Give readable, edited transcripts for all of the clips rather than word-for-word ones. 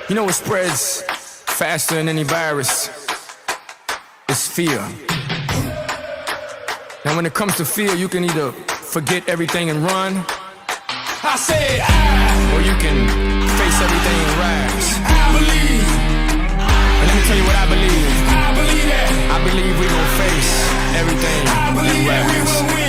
You know what spreads faster than any virus? It's fear. Now when it comes to fear, you can either forget everything and run, I said or you can face everything and rise. I believe. And let me tell you what I believe. I believe that. I believe we gon' face everything and rise. I believe that we will win.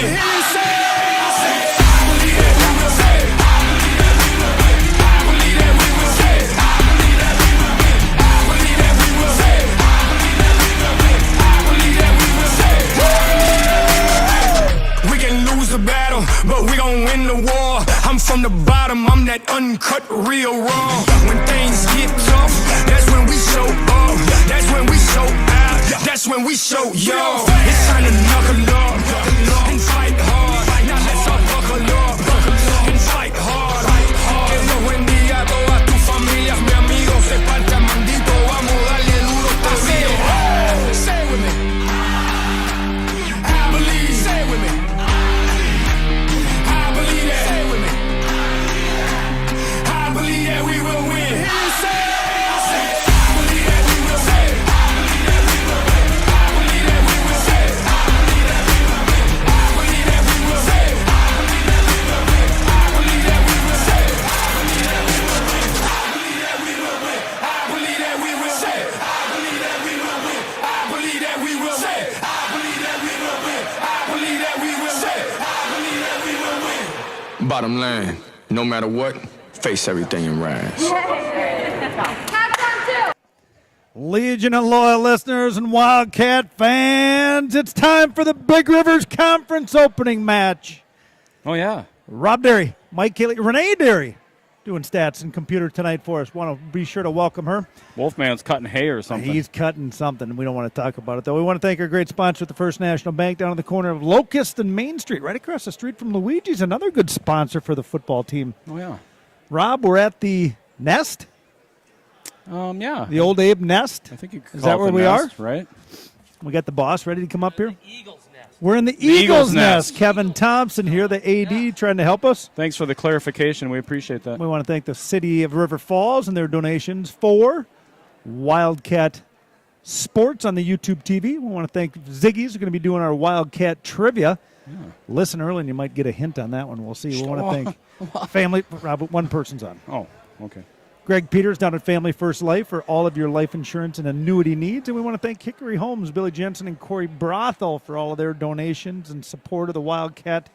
But we gon' win the war. I'm from the bottom, I'm that uncut, real raw. When things get tough, that's when we show up. That's when we show out. That's when we show yo. It's time to knuckle up and fight hard. Now let's all buckle up and fight hard. Que Dios bendiga a todas tus familias, mi amigo. Se parte mandito, vamos darle duro todavía. Say it with me. I believe. Say it with me. Bottom line, no matter what, face everything and rise. Legion of loyal listeners and Wildcat fans, it's time for the Big Rivers Conference opening match. Oh, yeah. Rob Derry, Mike Kaley, Renee Derry doing stats and computer tonight for us. Want to be sure to welcome her. Wolfman's cutting hay or something. He's cutting something. We don't want to talk about it, though. We want to thank our great sponsor at the First National Bank down on the corner of Locust and Main Street, right across the street from Luigi's, another good sponsor for the football team. Oh, yeah. Rob, we're at the Nest. Yeah. The old Abe Nest. I think you could Is call that it where the we Nest, are? Right. We got the boss ready to come up here. Eagle's Nest. We're in the Eagles Nest. Kevin Thompson here, the AD, trying to help us. Thanks for the clarification. We appreciate that. We want to thank the city of River Falls and their donations for Wildcat Sports on the YouTube TV. We want to thank Ziggy's. We're going to be doing our Wildcat trivia. Yeah. Listen early and you might get a hint on that one. We'll see. We want to thank family. Rob, one person's on. Oh, okay. Greg Peters down at Family First Life for all of your life insurance and annuity needs. And we want to thank Hickory Homes, Billy Jensen, and Corey Brothel for all of their donations and support of the Wildcat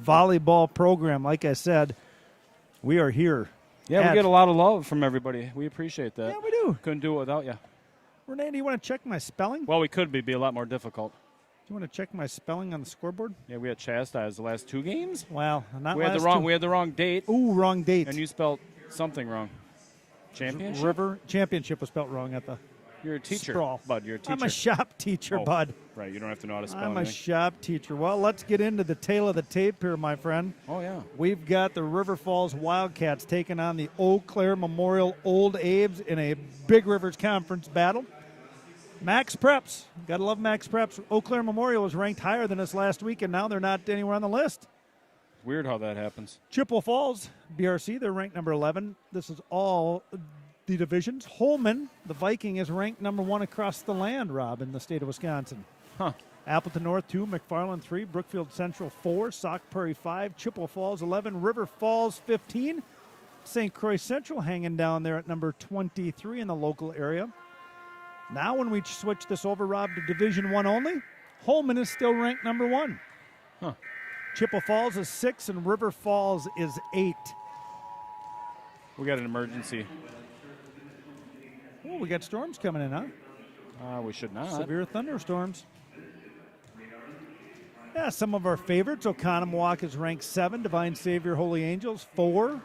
Volleyball program. Like I said, we are here. Yeah, we get a lot of love from everybody. We appreciate that. Yeah, we do. Couldn't do it without you. Renee, do you want to check my spelling? Well, we could be a lot more difficult. Do you want to check my spelling on the scoreboard? Yeah, we had chastised the last two games. Well, not we last had the wrong. two. We had the wrong date. Ooh, wrong date. And you spelled something wrong. Championship? River Championship was spelled wrong at the You're a teacher, sprawl. Bud. You're a teacher. I'm a shop teacher, Bud. Right, you don't have to know how to spell I'm anything. a shop teacher. Well, let's get into the tail of the tape here, my friend. Oh, yeah. We've got the River Falls Wildcats taking on the Eau Claire Memorial Old Abes in a Big Rivers Conference battle. Max Preps. Got to love Max Preps. Eau Claire Memorial was ranked higher than us last week, and now they're not anywhere on the list. Weird how that happens. Chippewa Falls, BRC, they're ranked number 11. This is all the divisions. Holman, the Viking, is ranked number 1 across the land, Rob, in the state of Wisconsin. Huh. Appleton North 2, McFarland 3, Brookfield Central 4, Sauk Prairie 5, Chippewa Falls 11, River Falls 15, St. Croix Central hanging down there at number 23 in the local area. Now when we switch this over, Rob, to Division 1 only, Holman is still ranked number 1. Huh. Chippewa Falls is 6 and River Falls is 8. We got an emergency. Oh, we got storms coming in, huh? We should not. Severe thunderstorms. Yeah, some of our favorites. Oconomowoc is ranked 7. Divine Savior Holy Angels 4.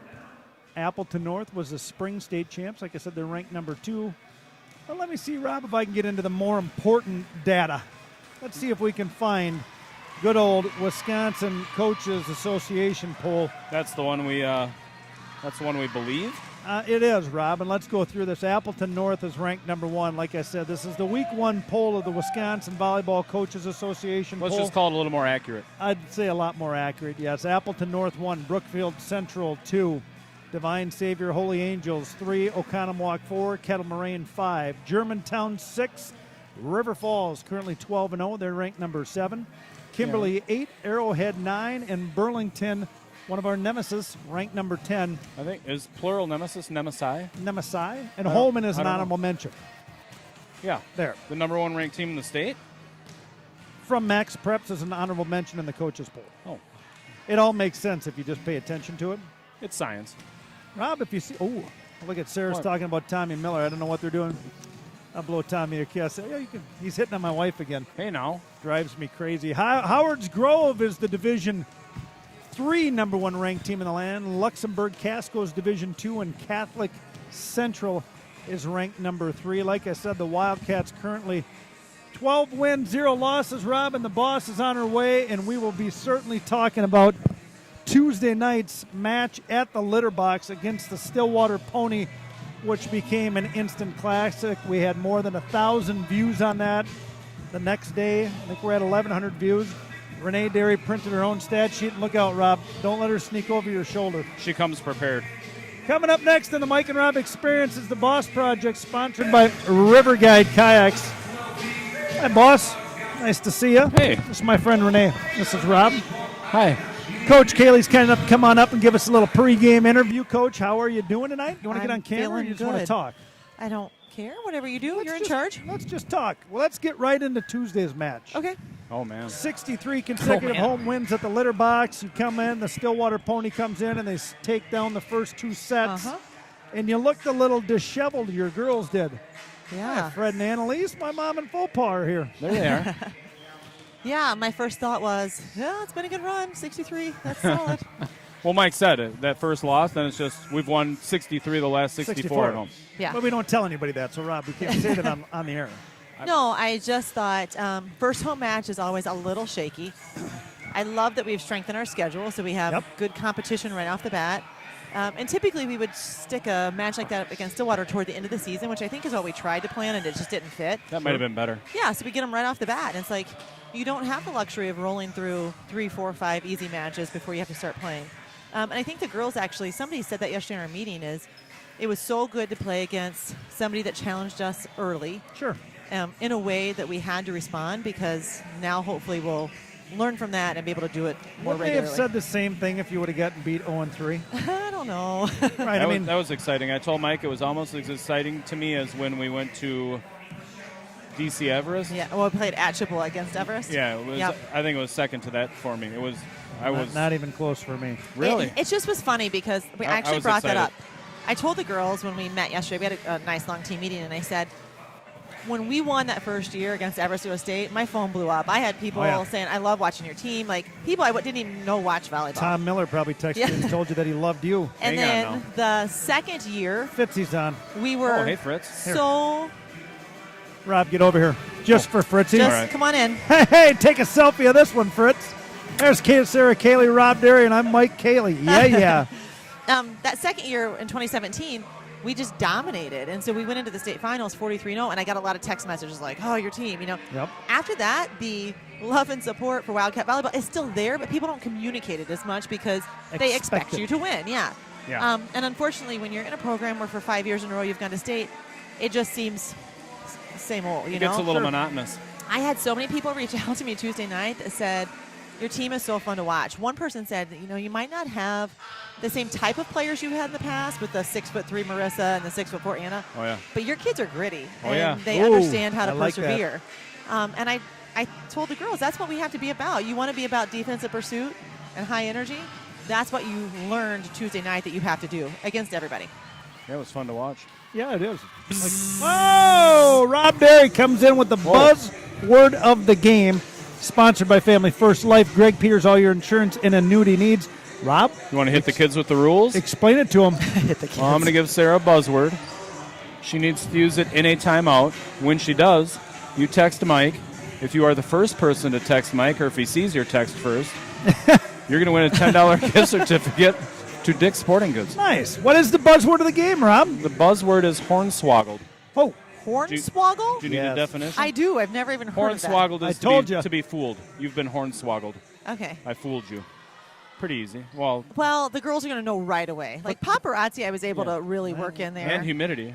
Appleton North was the spring state champs. Like I said, they're ranked number 2. Well, let me see, Rob, if I can get into the more important data. Let's see if we can find good old Wisconsin Coaches Association poll. That's the one we. That's the one we believe. It is, Rob, and let's go through this. Appleton North is ranked number 1. Like I said, this is the Week 1 poll of the Wisconsin Volleyball Coaches Association Let's poll. just call it a little more accurate. I'd say a lot more accurate, yes. Appleton North 1, Brookfield Central 2, Divine Savior Holy Angels 3, Oconomowoc 4, Kettle Moraine 5, Germantown 6, River Falls currently 12-0. They're ranked number 7. Kimberly 8, Arrowhead 9, and Burlington, one of our nemesis, ranked number 10. I think is plural nemesis Nemesi. Nemesi, and Holman is an I don't honorable mention. Yeah, There. the number 1 ranked team in the state. From Max Preps is an honorable mention in the coaches poll. Oh, It all makes sense if you just pay attention to it. it's science. Rob, if you see, look at Sarah's What? talking about Tommy Miller. I don't know what they're doing. I'll blow Tommy a kiss. Yeah, he's hitting on my wife again. Hey, now. Drives me crazy. Howard's Grove is the Division 3 number 1 ranked team in the land. Luxembourg Casco's Division 2, and Catholic Central is ranked number 3. Like I said, the Wildcats currently 12 wins, 0 losses, Rob, and the boss is on her way, and we will be certainly talking about Tuesday night's match at the Litter Box against the Stillwater Pony, which became an instant classic. We had more than 1,000 views on that the next day. I think we're at 1,100 views. Renee Derry printed her own stat sheet. And look out, Rob. Don't let her sneak over your shoulder. She comes prepared. Coming up next in the Mike and Rob Experience is the Boss Project, sponsored by River Guide Kayaks. Hi, Boss. Nice to see you. Hey. This is my friend Renee. This is Rob. Hi. Coach Kaley's kind enough to come on up and give us a little pregame interview. Coach, how are you doing tonight? You want to get I'm on camera or feeling you just want to good. talk? I don't care. Whatever you do, you're in Just- charge. Let's just talk. Well, let's get right into Tuesday's match. Okay. Oh, man. 63 consecutive man. home wins at the Litter Box. You come in, the Stillwater Pony comes in, and they take down the first 2 sets. Uh-huh. And you looked a little disheveled, your girls did. Yeah. Fred and Annalise, my mom and Faux Paw are here. There they are. Yeah, my first thought was, yeah, it's been a good run. 63. That's solid. Well, Mike said it. That first loss, then it's just we've won 63 the last 64 at home. Yeah. But we don't tell anybody that, so Rob, we can't say that on the air. No, I just thought first home match is always a little shaky. I love that we've strengthened our schedule, so we have Yep. good competition right off the bat. And typically we would stick a match like that against Stillwater toward the end of the season, which I think is what we tried to plan, and it just didn't fit. That might have been better. Yeah, so we get them right off the bat. And it's like you don't have the luxury of rolling through 3, 4, 5 easy matches before you have to start playing. And I think the girls actually, somebody said that yesterday in our meeting, is it was so good to play against somebody that challenged us early Sure. in a way that we had to respond, because now hopefully we'll learn from that and be able to do it more Would they regularly. have said the same thing if you would have gotten beat 0-3? I don't know. Right, That was exciting. I told Mike it was almost as exciting to me as when we went to DC Everest. Yeah, well, we played at Chippewa against Everest. Yeah, it was. Yep. I think it was second to that for me. It was. I was not even close for me. really. It just was funny because we I actually was brought that excited. up. I told the girls when we met yesterday, we had a nice long team meeting, and I said, when we won that first year against Everest US State, my phone blew up. I had people Oh, yeah. saying, I love watching your team. Like, people I didn't even know watch volleyball. Tom Miller probably texted Yeah. you and told you that he loved you. And Hang on then the second year, Fitzy's on. we were Oh, hey Fritz. so Rob, get over here. Just for Fritzy. just, right. come on in. Hey, take a selfie of this one, Fritz. There's Sarah Kaley, Rob Derry, and I'm Mike Kaley. Yeah, yeah. That second year in 2017, we just dominated. And so we went into the state finals 43-0, and I got a lot of text messages like, oh, your team, Yep. After that, the love and support for Wildcat Volleyball is still there, but people don't communicate it as much because they expect Expect it. you to win. Yeah. Yeah. And unfortunately, when you're in a program where for 5 years in a row you've gone to state, it just seems same old, It gets a little monotonous. I had so many people reach out to me Tuesday night that said, your team is so fun to watch. One person said, you might not have the same type of players you had in the past with the 6'3" Marissa and the 6'4" Anna. Oh yeah. But your kids are gritty, Oh, and yeah. they Ooh, understand how to I like that. persevere. And I told the girls, that's what we have to be about. You want to be about defensive pursuit and high energy. That's what you learned Tuesday night that you have to do against everybody. Yeah, it was fun to watch. Yeah, it is. Whoa! Rob Derry comes in with the buzz word of the game. Sponsored by Family First Life. Greg Peters, all your insurance and annuity needs. Rob, You want to hit the kids with the rules? explain it to him. Well, I'm going to give Sarah a buzzword. She needs to use it in a timeout. When she does, you text Mike. If you are the first person to text Mike, or if he sees your text first, you're going to win a $10 gift certificate to Dick's Sporting Goods. Nice. What is the buzzword of the game, Rob? The buzzword is hornswoggled. Oh, Hornswoggle? Do you need Yes. a definition? I do. I've never even heard of that. Hornswoggled I is told ya. to be fooled. You've been hornswoggled. Okay. I fooled you. Pretty easy. Well, the girls are going to know right away. Like paparazzi, I was able to really work in there. and humidity.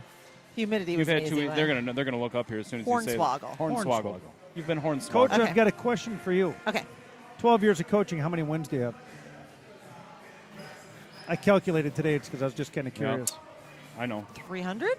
Humidity You've was had easy. they're gonna look up here as soon as you say Hornswoggle. Hornswoggle. You've been Coach, hornswoggled. Okay. I've got a question for you. Okay. 12 years of coaching, how many wins do you have? I calculated today. It's because I was just kind of curious. I know. 300?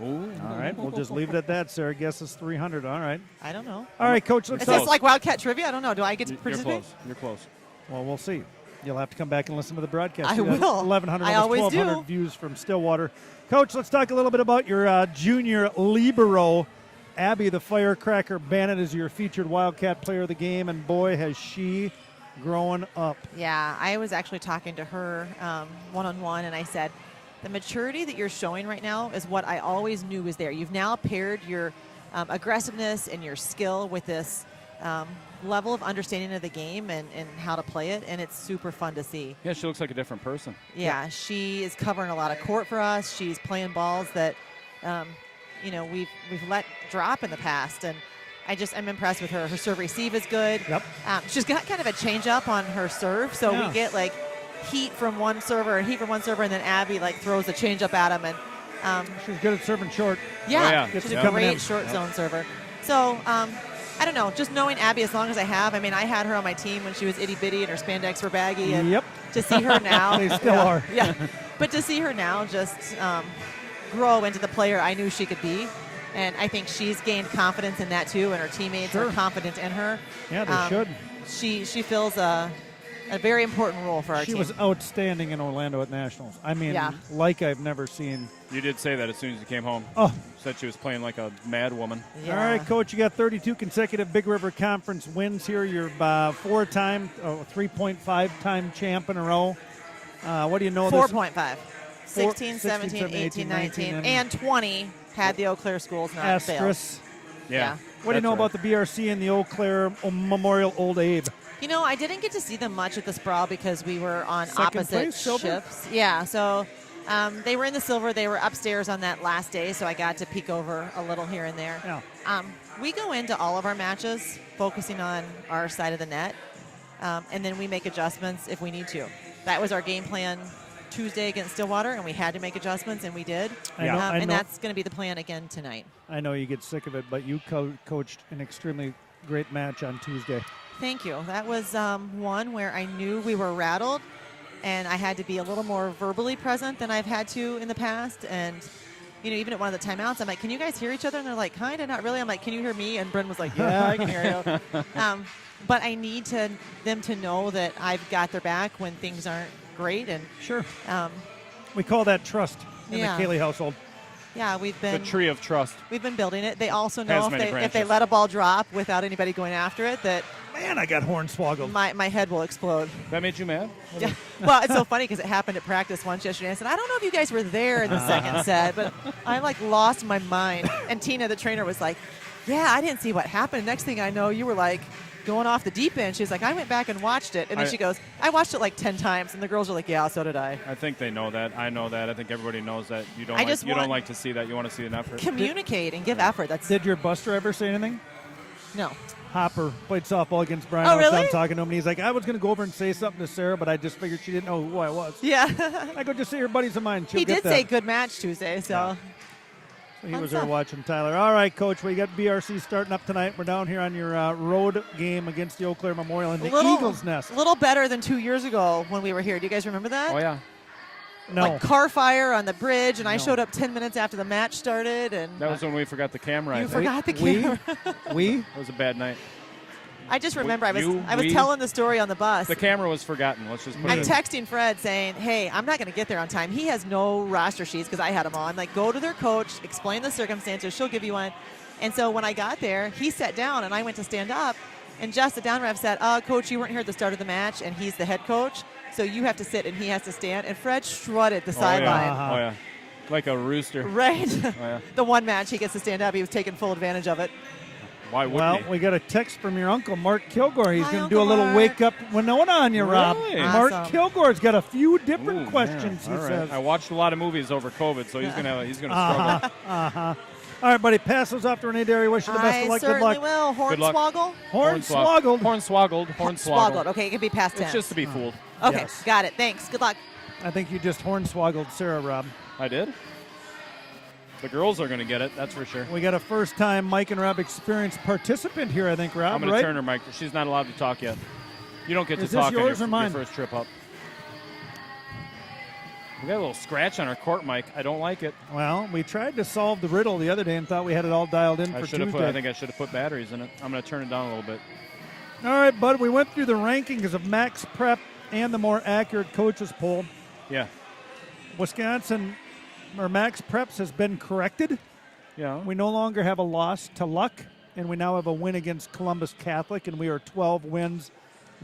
Ooh. All right, we'll just leave it at that. Sarah guesses 300. All right. I don't know. All right, Coach, let's Is Close. this like Wildcat trivia? I don't know. Do I get to You're participate? close. You're close. Well, we'll see. You'll have to come back and listen to the broadcast. I You got will. 1,100, I almost always 1,200 do. views from Stillwater. Coach, let's talk a little bit about your junior libero. Abby, the firecracker Bannett, is your featured Wildcat player of the game, and boy, has she grown up. Yeah, I was actually talking to her one-on-one, and I said, the maturity that you're showing right now is what I always knew was there. You've now paired your aggressiveness and your skill with this level of understanding of the game and how to play it, and it's super fun to see. Yeah, she looks like a different person. Yeah, she is covering a lot of court for us. She's playing balls that, we've let drop in the past, and I'm impressed with her. Her serve receive is good. Yep. She's got kind of a change up on her serve, so Yeah. we get like heat from one server, and then Abby like throws the change up at him, and She's good at serving short. yeah. she's Yep. a Coming in. great short zone server. So I don't know, just knowing Abby as long as I have. I mean, I had her on my team when she was itty bitty and her spandex were baggy, and Yep. to see her now, They still yeah, are. Yeah, but to see her now just grow into the player I knew she could be. And I think she's gained confidence in that too, and her teammates Sure. are confident in her. Yeah, they should. She fills a very important role for our She team. was outstanding in Orlando at Nationals. I mean, Yeah. like I've never seen. You did say that as soon as you came home. Oh, Said she was playing like a mad woman. Yeah. all right, Coach, you got 32 consecutive Big River Conference wins here. You're 3.5-time champ in a row. What do you know? 4.5. 16, 16, 17, 18, 19, and 20 had the Eau Claire schools not failed. Asterisk. Yeah. What do you That's know right. about the BRC and the Eau Claire Memorial Old Abe? You know, I didn't get to see them much at the Sprawl because we were on Second opposite place, silver? shifts. Yeah, so they were in the silver. They were upstairs on that last day, so I got to peek over a little here and there. Yeah. We go into all of our matches focusing on our side of the net, and then we make adjustments if we need to. That was our game plan Tuesday against Stillwater, and we had to make adjustments, and we did. I know- I and know. that's going to be the plan again tonight. I know you get sick of it, but you coached an extremely great match on Tuesday. Thank you. That was one where I knew we were rattled, and I had to be a little more verbally present than I've had to in the past. And, even at one of the timeouts, I'm like, can you guys hear each other? And they're like, kind of, not really. I'm like, can you hear me? And Bryn was like, yeah, I can hear you. But I need them to know that I've got their back when things aren't great. And Sure. We call that trust in Yeah. the Kaley household. yeah, we've The been tree of trust. building it. They also know Has if many they branches. let a ball drop without anybody going after it, that Man, I got hornswoggled. my head will explode. That made you mad? Yeah. Well, it's so funny because it happened at practice once yesterday. I said, I don't know if you guys were there in the second set, but I lost my mind. And Tina, the trainer, was like, yeah, I didn't see what happened. Next thing I know, you were like going off the deep end. She's like, I went back and watched it. And then she goes, I watched it like 10 times. And the girls are like, yeah, so did I. I think they know that. I know that. I think everybody knows that. You don't. I just you don't want- like to see that. You want to see an effort. Communicate and give effort. That's Did your bus driver say anything? no. Hopper played softball against Brian. Oh, I was really? down talking to him, and he's like, I was going to go over and say something to Sarah, but I just figured she didn't know who I was. Yeah. I go, just say your buddies of mine. She'll He get did that. say good match Tuesday. So So he fun was there stuff. watching Tyler. All right, Coach, we got BRC starting up tonight. We're down here on your road game against the Eau Claire Memorial in the Eagles Nest. A little better than 2 years ago when we were here. Do you guys remember that? Oh yeah. No. Like car fire on the bridge, and I No. showed up 10 minutes after the match started, and That was when we forgot the camera. I you think. forgot the we- camera. we? It was a bad night. I just remember I was we- telling the story on the bus. The camera was forgotten. Let's just put I'm it. texting Fred saying, hey, I'm not going to get there on time. He has no roster sheets because I had them all. I'm like, go to their coach, explain the circumstances. She'll give you one. And so when I got there, he sat down, and I went to stand up. And just the down ref said, Coach, you weren't here at the start of the match, and he's the head coach. So you have to sit, and he has to stand. And Fred strutted the Oh sideline. yeah. Oh yeah. Like a rooster. Right. Oh, yeah. The one match he gets to stand up, he was taking full advantage of it. Why wouldn't Well, he? we got a text from your uncle, Mark Kilgore. He's Hi, going to do a Uncle little Mark. wake-up Winona on you, Rob. Really? Mark Awesome. Kilgore's got a few different Ooh, questions, yeah. he All says. right. I watched a lot of movies over COVID, so he's gonna struggle. Uh-huh. All right, buddy, pass those off to Renee Derry. Wish you the best of luck. Good certainly luck. will. Good luck. Hornswoggle? Hornswoggled. Hornswoggled. Okay, it can be past tense. It's just to be fooled. Okay, Yes. got it. Thanks. Good luck. I think you just hornswoggled Sarah, Rob. I did? The girls are going to get it, that's for sure. We got a first-time Mike and Rob experience participant here, I think, Rob, I'm going right? to turn her mic. She's not allowed to talk yet. You don't get Is to this talk on yours or your mine? first trip up. We got a little scratch on our court mic. I don't like it. Well, we tried to solve the riddle the other day and thought we had it all dialed in for Tuesday. I think I should have put batteries in it. I'm going to turn it down a little bit. All right, bud, we went through the rankings of Max Prep and the more accurate coaches poll. Yeah. Wisconsin, or Max Preps, has been corrected. Yeah. We no longer have a loss to Luck, and we now have a win against Columbus Catholic, and we are 12 wins,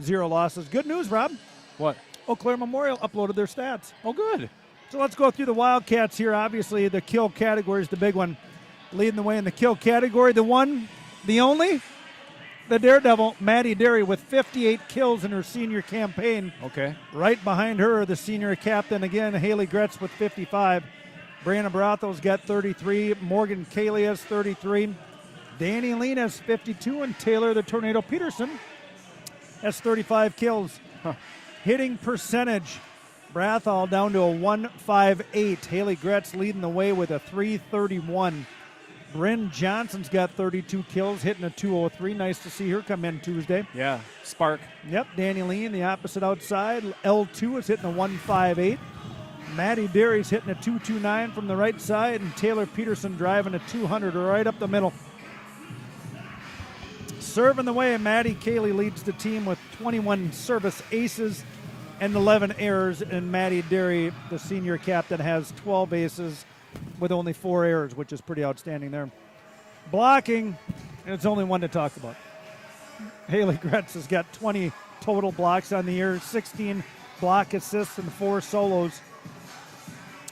0 losses. Good news, Rob. What? Eau Claire Memorial uploaded their stats. Oh, good. So let's go through the Wildcats here. Obviously, the kill category is the big one. Leading the way in the kill category, the one, the only, the Daredevil, Maddie Derry, with 58 kills in her senior campaign. Okay. Right behind her, the senior captain again, Haley Gretz, with 55. Brianna Barathos got 33. Morgan Kaley has 33. Danny Lean has 52. And Taylor the Tornado Peterson has 35 kills. Hitting percentage, Brathall down to a 158. Haley Gretz leading the way with a 331. Bryn Johnson's got 32 kills, hitting a 203. Nice to see her come in Tuesday. Yeah. Spark. Yep, Danny Lean, the opposite outside. L2 is hitting a 158. Maddie Derry's hitting a 229 from the right side, and Taylor Peterson driving a 200 right up the middle. Serving the way, Maddie Kaley leads the team with 21 service aces and 11 errors, and Maddie Derry, the senior captain, has 12 aces with only 4 errors, which is pretty outstanding there. Blocking, and it's only one to talk about. Haley Gretz has got 20 total blocks on the year, 16 block assists and 4 solos.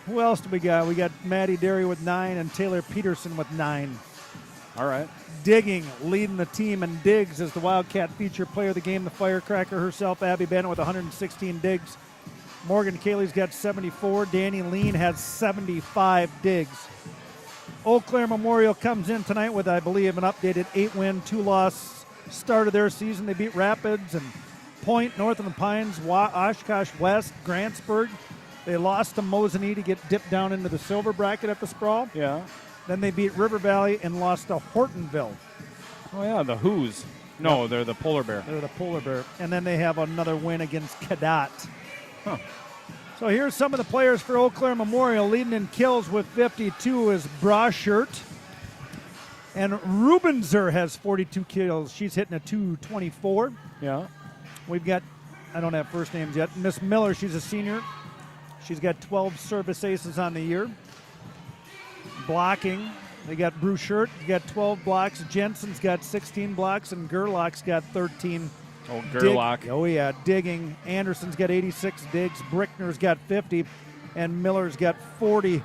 Who else do we got? We got Maddie Derry with 9 and Taylor Peterson with 9. All right. Digging, leading the team, and Diggs is the Wildcat feature player of the game, the firecracker herself, Abby Bennett, with 116 digs. Morgan Kaley's got 74. Danny Lean has 75 digs. Eau Claire Memorial comes in tonight with, I believe, an updated 8-win, 2-loss start of their season. They beat Rapids and Point, North of the Pines, Oshkosh West, Grantsburg. They lost to Mosinee to get dipped down into the silver bracket at the Sprawl. Yeah. Then they beat River Valley and lost to Hortonville. Oh, yeah, the Who's. No, they're the Polar Bear. They're the Polar Bear. And then they have another win against Cadott. Huh. So here's some of the players for Eau Claire Memorial. Leading in kills with 52 is Broschert. And Rubenzer has 42 kills. She's hitting a 224. Yeah. We've got, I don't have first names yet, Miss Miller, she's a senior. She's got 12 service aces on the year. Blocking, they got Bruchert, got 12 blocks. Jensen's got 16 blocks, and Gerlach's got 13. Oh, Gerlach. Oh, yeah, digging. Anderson's got 86 digs. Brickner's got 50, and Miller's got 40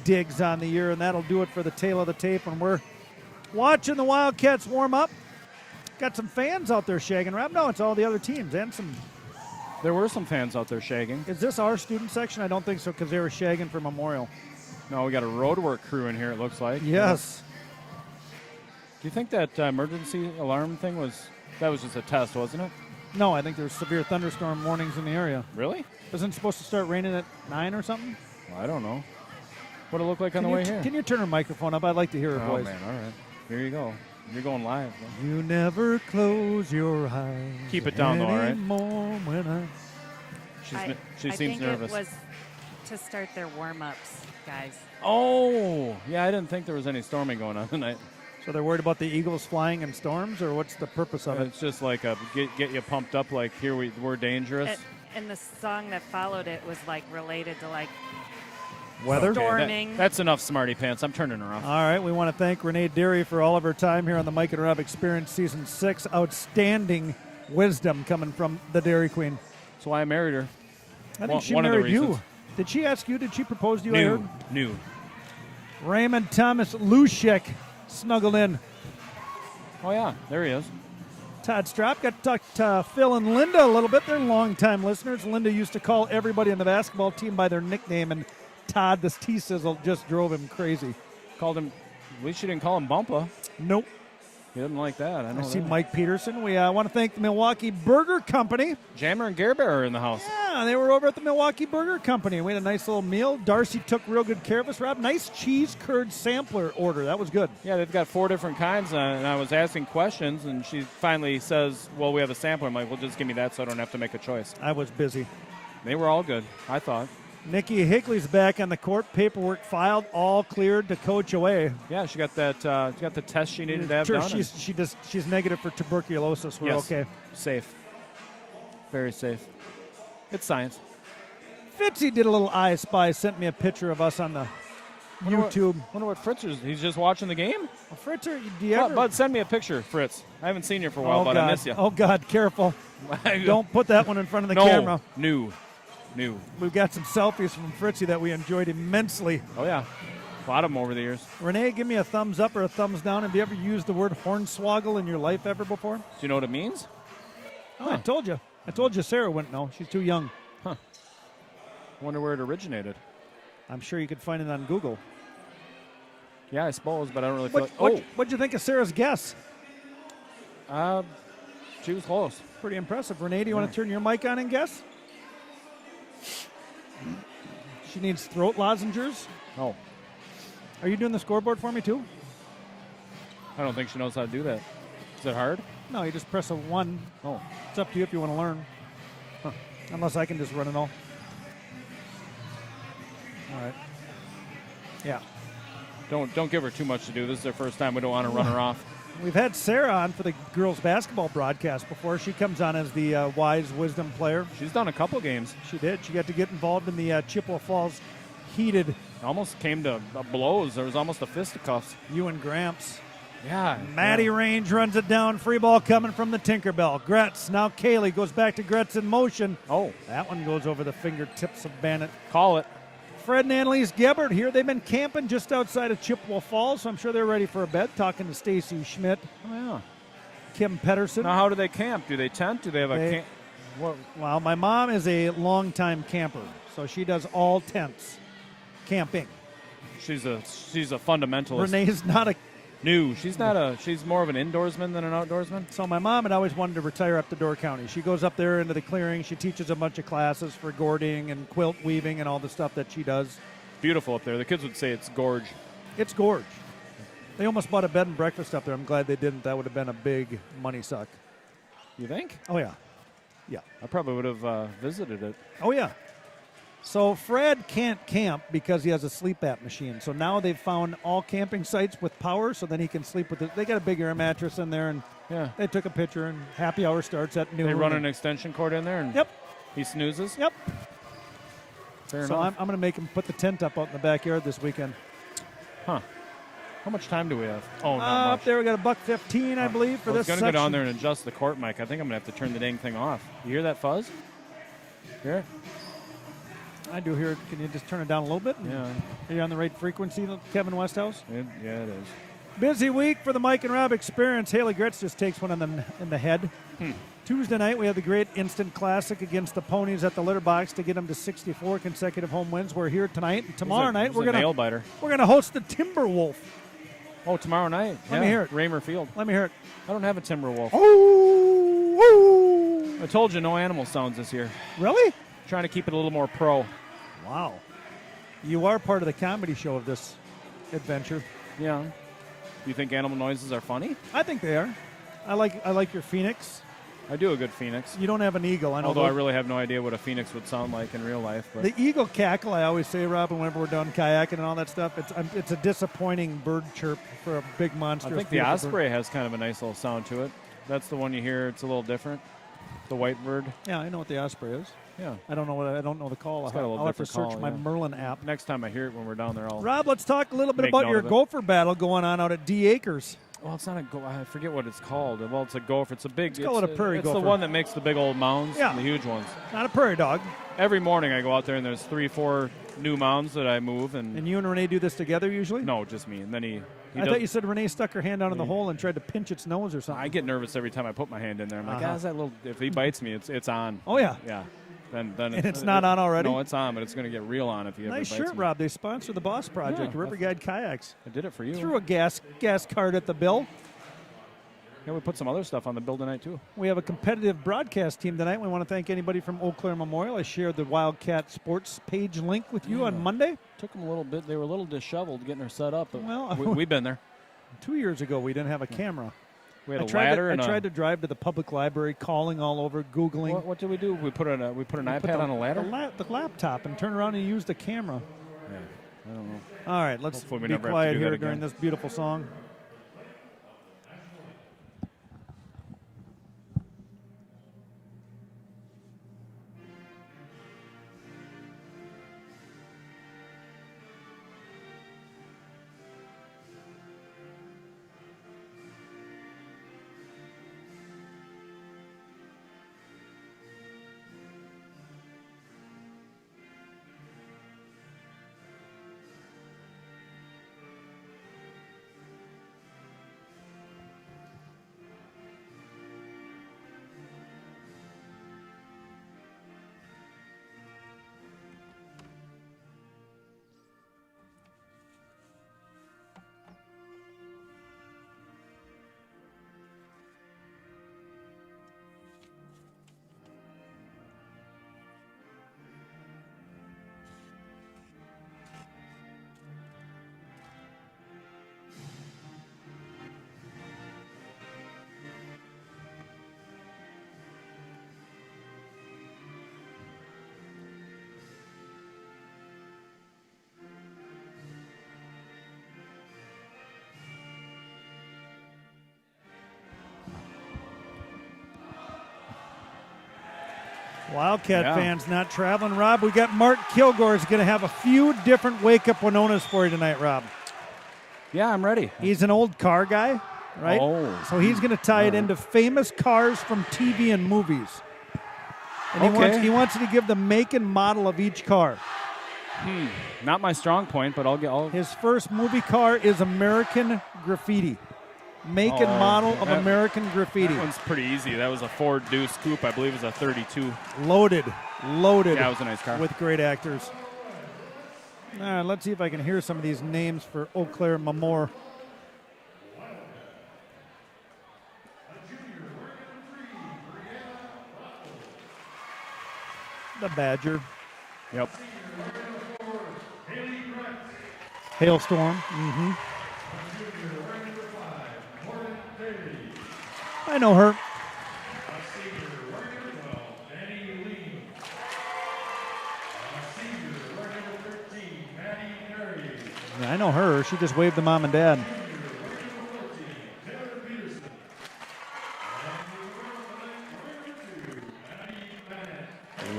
digs on the year, and that'll do it for the tail of the tape. And we're watching the Wildcats warm up. Got some fans out there shagging. Rob, no, it's all the other teams and some. There were some fans out there shagging. Is this our student section? I don't think so, because they were shagging for Memorial. No, we got a roadwork crew in here, it looks like. Yes. Do you think that emergency alarm thing was just a test, wasn't it? No, I think there's severe thunderstorm warnings in the area. Really? Isn't it supposed to start raining at 9 or something? Well, I don't know. What it look like on the way here? Can you turn her microphone up? I'd like to hear her Oh, voice. man, all right. Here you go. You're going live. Though. You never close your eyes. Keep it down, though, all right? anymore when She seems nervous. I think it was to start their warm-ups, guys. Oh, yeah, I didn't think there was any storming going on tonight. So they're worried about the Eagles flying in storms, or what's the purpose of it? It's just like get you pumped up, like here we're dangerous. And the song that followed it was like related to like Weather? Okay, storming. that's enough, smarty pants. I'm turning her off. All right, we want to thank Renee Derry for all of her time here on the Mike and Rob Experience Season 6. Outstanding wisdom coming from the Dairy Queen. That's why I married her. I think she One of the married you. reasons. Did she ask you? Did she propose to you? I heard? New. Raymond Thomas Luschek snuggled in. Oh, yeah, there he is. Todd Strop got to talk to Phil and Linda a little bit. They're longtime listeners. Linda used to call everybody on the basketball team by their nickname, and Todd, this T-Sizzle, just drove him crazy. Called him At least you didn't call him Bumpa. Nope. He didn't like that. I know I see that. Mike Peterson. We want to thank the Milwaukee Burger Company. Jammer and Gare Bear are in the house. Yeah, they were over at the Milwaukee Burger Company. We had a nice little meal. Darcy took real good care of us, Rob. Nice cheese curd sampler order. That was good. Yeah, they've got 4 different kinds, and I was asking questions, and she finally says, well, we have a sampler. I'm like, well, just give me that so I don't have to make a choice. I was busy. They were all good, I thought. Nikki Higley's back on the court. Paperwork filed, all cleared to coach away. Yeah, she got that. She got the test she needed to have Sure, done. she's negative for tuberculosis. We're Yes. okay. Safe. Very safe. It's science. Fitzy did a little I Spy, sent me a picture of us on the YouTube. Wonder what Fritz is. He's just watching the game? Well, Fritzer, do you ever? Bud, send me a picture, Fritz. I haven't seen you for a while, Oh, but God. I miss you. Oh, God, careful. Don't put that one in front of the camera. New. We've got some selfies from Fritzy that we enjoyed immensely. Oh, yeah. A lot of them over the years. Renee, give me a thumbs up or a thumbs down. Have you ever used the word hornswoggle in your life ever before? Do you know what it means? Oh, I told you. I told you Sarah wouldn't know. She's too young. I wonder where it originated. I'm sure you could find it on Google. Yeah, I suppose, but I don't really feel like... What'd you think of Sarah's guess? She was close. Pretty impressive. Renee, do you want to turn your mic on and guess? She needs throat lozenges. Oh, Are you doing the scoreboard for me, too? I don't think she knows how to do that. Is it hard? No, you just press a 1. Oh. It's up to you if you want to learn. Unless I can just run it all. All right. Yeah. Don't give her too much to do. This is her first time. We don't want to run her off. We've had Sarah on for the girls' basketball broadcast before. She comes on as the wise wisdom player. She's done a couple games. She did. She got to get involved in the Chippewa Falls heated Almost came to blows. There was almost a fisticuffs. you and Gramps. Yeah. Maddie Range runs it down. Free ball coming from the Tinkerbell. Gretz. Now Kaley goes back to Gretz in motion. Oh, That one goes over the fingertips of Bennett. call it. Fred and Annalise Gebert here. They've been camping just outside of Chippewa Falls, so I'm sure they're ready for a bed. Talking to Stacy Schmidt, Oh, yeah. Kim Pedersen. Now, how do they camp? Do they tent? Do they have a camp? What? Well, my mom is a longtime camper, so she does all tents camping. She's a fundamentalist. Renee's not a. No, she's not a. She's more of an indoorsman than an outdoorsman. So my mom had always wanted to retire up to Door County. She goes up there into the clearing. She teaches a bunch of classes for gording and quilt weaving and all the stuff that she does. Beautiful up there. The kids would say it's gorge. It's gorge. They almost bought a bed and breakfast up there. I'm glad they didn't. That would have been a big money suck. You think? Oh, yeah. Yeah. I probably would have visited it. Oh, yeah. So Fred can't camp because he has a sleep app machine. So now they've found all camping sites with power, so then he can sleep with it. They got a big air mattress in there, and Yeah. they took a picture, and happy hour starts at noon. They run an extension cord in there, and Yep. he snoozes. Yep. Fair So enough. I'm going to make him put the tent up out in the backyard this weekend. Huh. How much time do we have? Oh, not Up much. there we got $1.15, I believe, for I was this going to go down section. there and adjust the court mic. I think I'm going to have to turn the dang thing off. You hear that fuzz? Hear it? I do hear it. Can you just turn it down a little bit? Yeah. Are you on the right frequency, Kevin Westhouse? Yeah, it is. Busy week for the Mike and Rob experience. Haley Gretz just takes one in the head. Tuesday night, we had the great instant classic against the Ponies at the litter box to get them to 64 consecutive home wins. We're here tonight. And tomorrow night, we're nail we're biter. gonna host the Timberwolf. Oh, tomorrow night. Let me hear it. Raymer Field. Let me hear it. I don't have a Timberwolf. Oh, I told you no animal sounds this year. really? Trying to keep it a little more pro. Wow. You are part of the comedy show of this adventure. Yeah. You think animal noises are funny? I think they are. I like your phoenix. I do a good phoenix. You don't have an eagle. I know. Although I really have no idea what a phoenix would sound like in real life. But The eagle cackle, I always say, Robin, whenever we're done kayaking and all that stuff, it's a disappointing bird chirp for a big monster. I think the osprey has kind of a nice little sound to it. That's the one you hear. It's a little different. The white bird. Yeah, I know what the osprey is. Yeah. I don't know the call. It's got a little I'll have to different search call, my yeah. Merlin app. Next time I hear it when we're down there, I'll. Rob, let's talk a little bit Make about note your of it. gopher battle going on out at D Acres. Well, it's not a I forget what it's called. Well, it's a gopher. It's a big. Let's call it a prairie It's gopher. the one that makes the big old mounds. Yeah. The huge ones. Not a prairie dog. Every morning I go out there and there's 3-4 new mounds that I move And you and Renee do this together usually? no, just me. And then he I does, thought you said Renee stuck her hand down in the hole and tried to pinch its nose or something. I get nervous every time I put my hand in there. I'm like, Uh-huh. is that little? If he bites me, it's on. Oh, yeah. Yeah. then And it's not on already? No, it's on, but it's going to get real on if you ever Nice bite shirt, some. Rob. They sponsor the Boss Project, Yeah, River Guide Kayaks. I did it for you. Threw a gas card at the bill. Yeah, we put some other stuff on the bill tonight, too. We have a competitive broadcast team tonight. We want to thank anybody from Eau Claire Memorial. I shared the Wildcat Sports page link with you on Monday. Took them a little bit. They were a little disheveled getting her set up. But Well, we've been there. 2 years ago, we didn't have a camera. We had I a tried ladder. I tried to drive to the public library, calling all over, Googling. What did we do? We put an iPad on a ladder? The laptop and turn around and use the camera. Yeah, I don't know. All right, let's Hopefully we be never have to quiet do that here again. during this beautiful song. Wildcat fans not traveling. Rob, we got Mark Kilgore is going to have a few different wake-up Winonas for you tonight, Rob. Yeah, I'm ready. He's an old car guy, right? Oh. So he's going to tie it into famous cars from TV and movies. And he wants you to give the make and model of each car. Not my strong point, but I'll His first movie car is American Graffiti. Make and model of American Graffiti. That one's pretty easy. That was a Ford Deuce Coupe. I believe it was a 32. Loaded. Yeah, it was a nice car. With great actors. All right, let's see if I can hear some of these names for Eau Claire Memorial. The Badger. Yep. Hailstorm. I know her. Yeah, I know her. She just waved to mom and dad.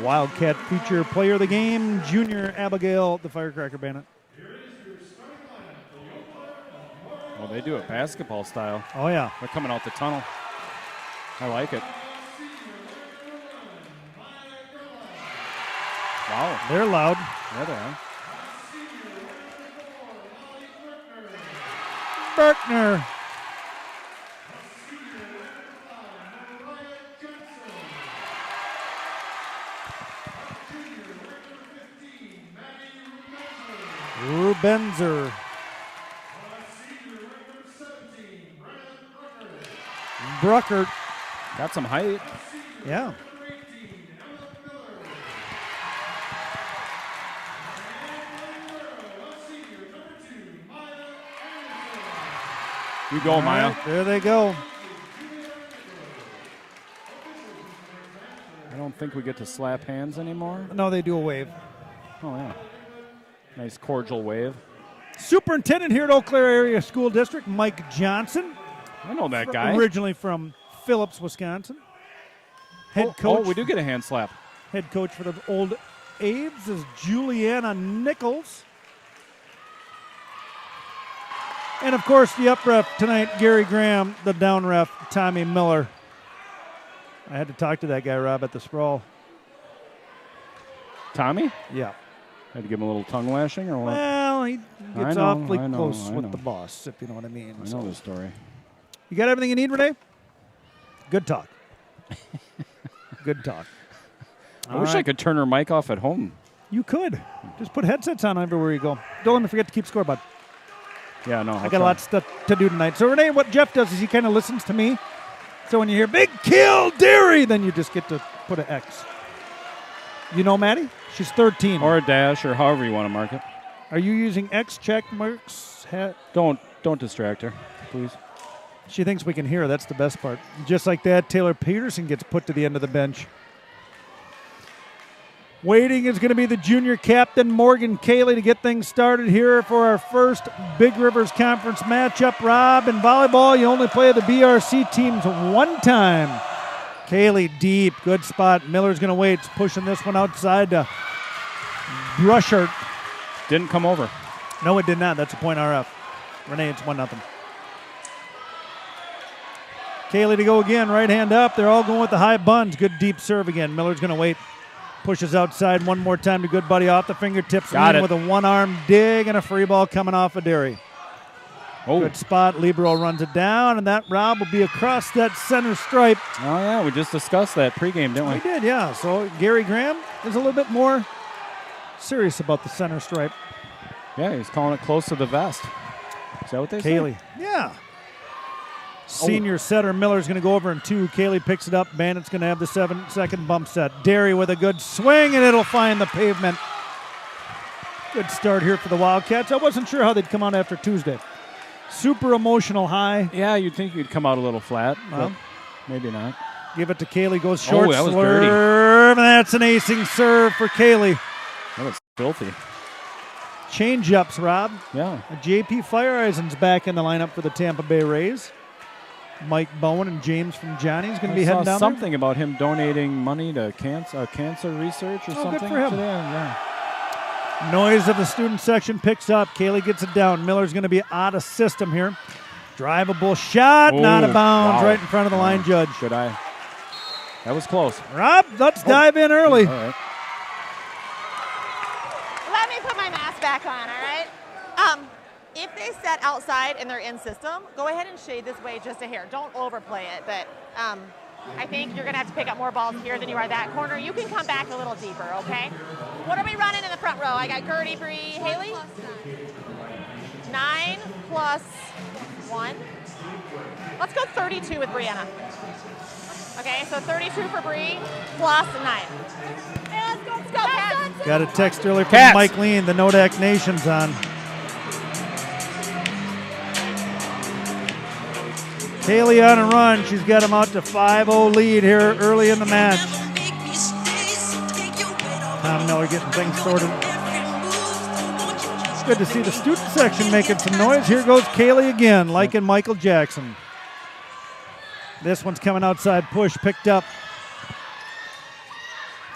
Wildcat feature player of the game, Junior Abigail, the Firecracker Bandit. Well, they do it basketball style. Oh, yeah. They're coming out the tunnel. I like it. Wow. They're loud. Yeah, they are. Berkner. Rubenzer. Bruckert. Got some height. Yeah. You go, Maya. Right, there they go. I don't think we get to slap hands anymore. No, they do a wave. Oh, yeah. Nice cordial wave. Superintendent here at Eau Claire Area School District, Mike Johnson. I know that guy. Originally from Phillips, Wisconsin. Head coach. Oh, we do get a hand slap. Head coach for the Old Aves is Juliana Nichols. And, of course, the up ref tonight, Gary Graham, the down ref, Tommy Miller. I had to talk to that guy, Rob, at the sprawl. Tommy? Yeah. Had to give him a little tongue lashing or what? Well, he gets I know, awfully I know, close I with know. the boss, if you know what I mean. I know the story. You got everything you need, Renee? Good talk. Good talk. I wish I could turn her mic off at home. You could. Just put headsets on everywhere you go. Don't let me forget to keep score, bud. Yeah, no. I got a lot of stuff to do tonight. So, Renee, what Jeff does is he kind of listens to me. So when you hear big kill, Derry, then you just get to put an X. You know Maddie? She's 13. Or a dash, or however you want to mark it. Are you using X check marks? Don't distract her, please. She thinks we can hear her. That's the best part. Just like that, Taylor Peterson gets put to the end of the bench. Waiting is going to be the junior captain, Morgan Kaley, to get things started here for our first Big Rivers Conference matchup. Rob, in volleyball, you only play the BRC teams one time. Kaley deep, good spot. Miller's going to wait, pushing this one outside to brush her. Didn't come over. No, it did not. That's a point RF. Renee, it's 1-0. Kaley to go again, right hand up. They're all going with the high buns. Good deep serve again. Miller's going to wait. Pushes outside one more time to good buddy off the fingertips. Got it. With a one-arm dig and a free ball coming off of Derry. Oh. Good spot. Libero runs it down, and that Rob will be across that center stripe. Oh, yeah, we just discussed that pregame, didn't we? We did, yeah. So Gary Graham is a little bit more serious about the center stripe. Yeah, he's calling it close to the vest. Is that what they Kaley. say? Yeah. Senior setter Miller's going to go over in 2. Kaley picks it up. Bandit's going to have the 7-second bump set. Derry with a good swing, and it'll find the pavement. Good start here for the Wildcats. I wasn't sure how they'd come out after Tuesday. Super emotional high. Yeah, you'd think you'd come out a little flat, Well, but maybe not. give it to Kaley. Goes short. Oh, that was slurve, dirty. and that's an acing serve for Kaley. That was filthy. Change-ups, Rob. Yeah. J.P. Fireeisen's back in the lineup for the Tampa Bay Rays. Mike Bowen and James from Johnny's going to be I saw heading down something about him donating money to cancer research or Oh, something. good for him. Today. Yeah. there. Noise of the student section picks up. Kaley gets it down. Miller's going to be out of system here. Drivable shot, not a Oh, bounds, wow. right in front of the line judge. Good eye. That was close. Rob, let's dive in early. All right. Let me put my mask back on, all right? If they set outside and they're in system, go ahead and shade this way just a hair. Don't overplay it, but I think you're going to have to pick up more balls here than you are that corner. You can come back a little deeper, okay? What are we running in the front row? I got Gertie, Bree, Haley? 9 plus 1. Let's go 32 with Brianna. Okay, so 32 for Bree plus 9. Hey, let's go, Cats. Got a text earlier from Cats. Mike Lean. The Nodak Nation's on. Kaley on a run. She's got him out to 5-0 lead here early in the match. Tom Miller getting things sorted. It's good to see the student section making some noise. Here goes Kaley again, like in Michael Jackson. This one's coming outside push, picked up.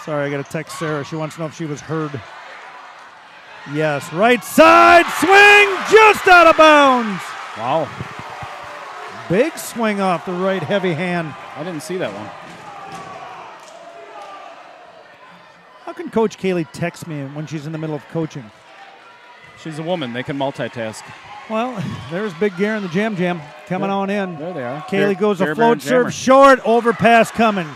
Sorry, I got to text Sarah. She wants to know if she was heard. Yes, right side, swing, just out of bounds. Wow. Big swing off the right heavy hand. I didn't see that one. How can Coach Kaley text me when she's in the middle of coaching? She's a woman. They can multitask. Well, there's Big Gare and the Jam Jam coming on in. There they are. Kaley goes a Bear float and Jammer. serve short, overpass coming.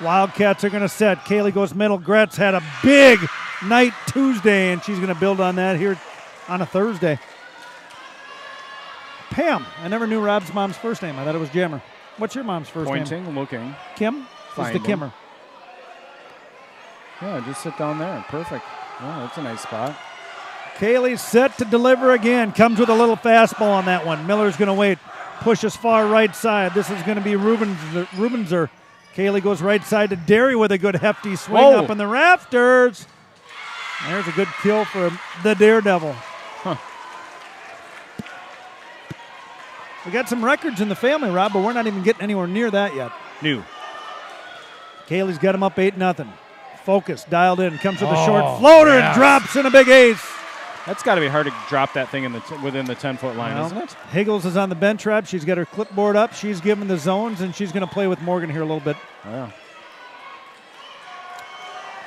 Wildcats are going to set. Kaley goes middle. Gretz had a big night Tuesday, and she's going to build on that here on a Thursday. Pam. I never knew Rob's mom's first name. I thought it was Jammer. What's your mom's first name? Pointing, looking. Kim? Is the Finding. Kimmer. Yeah, just sit down there. Perfect. Yeah, that's a nice spot. Kaley's set to deliver again. Comes with a little fastball on that one. Miller's going to wait. Pushes far right side. This is going to be Rubenser. Kaley goes right side to Derry with a good hefty swing Whoa. up in the rafters. There's a good kill for the Daredevil. Huh. We got some records in the family, Rob, but we're not even getting anywhere near that yet. New. Kaley's got him up 8-0. Focus, dialed in, comes with a short floater and yes. drops in a big ace. That's got to be hard to drop that thing in within the 10-foot line, Well, isn't it? Higgles is on the bench, Rob. She's got her clipboard up. She's given the zones, and she's going to play with Morgan here a little bit. Yeah.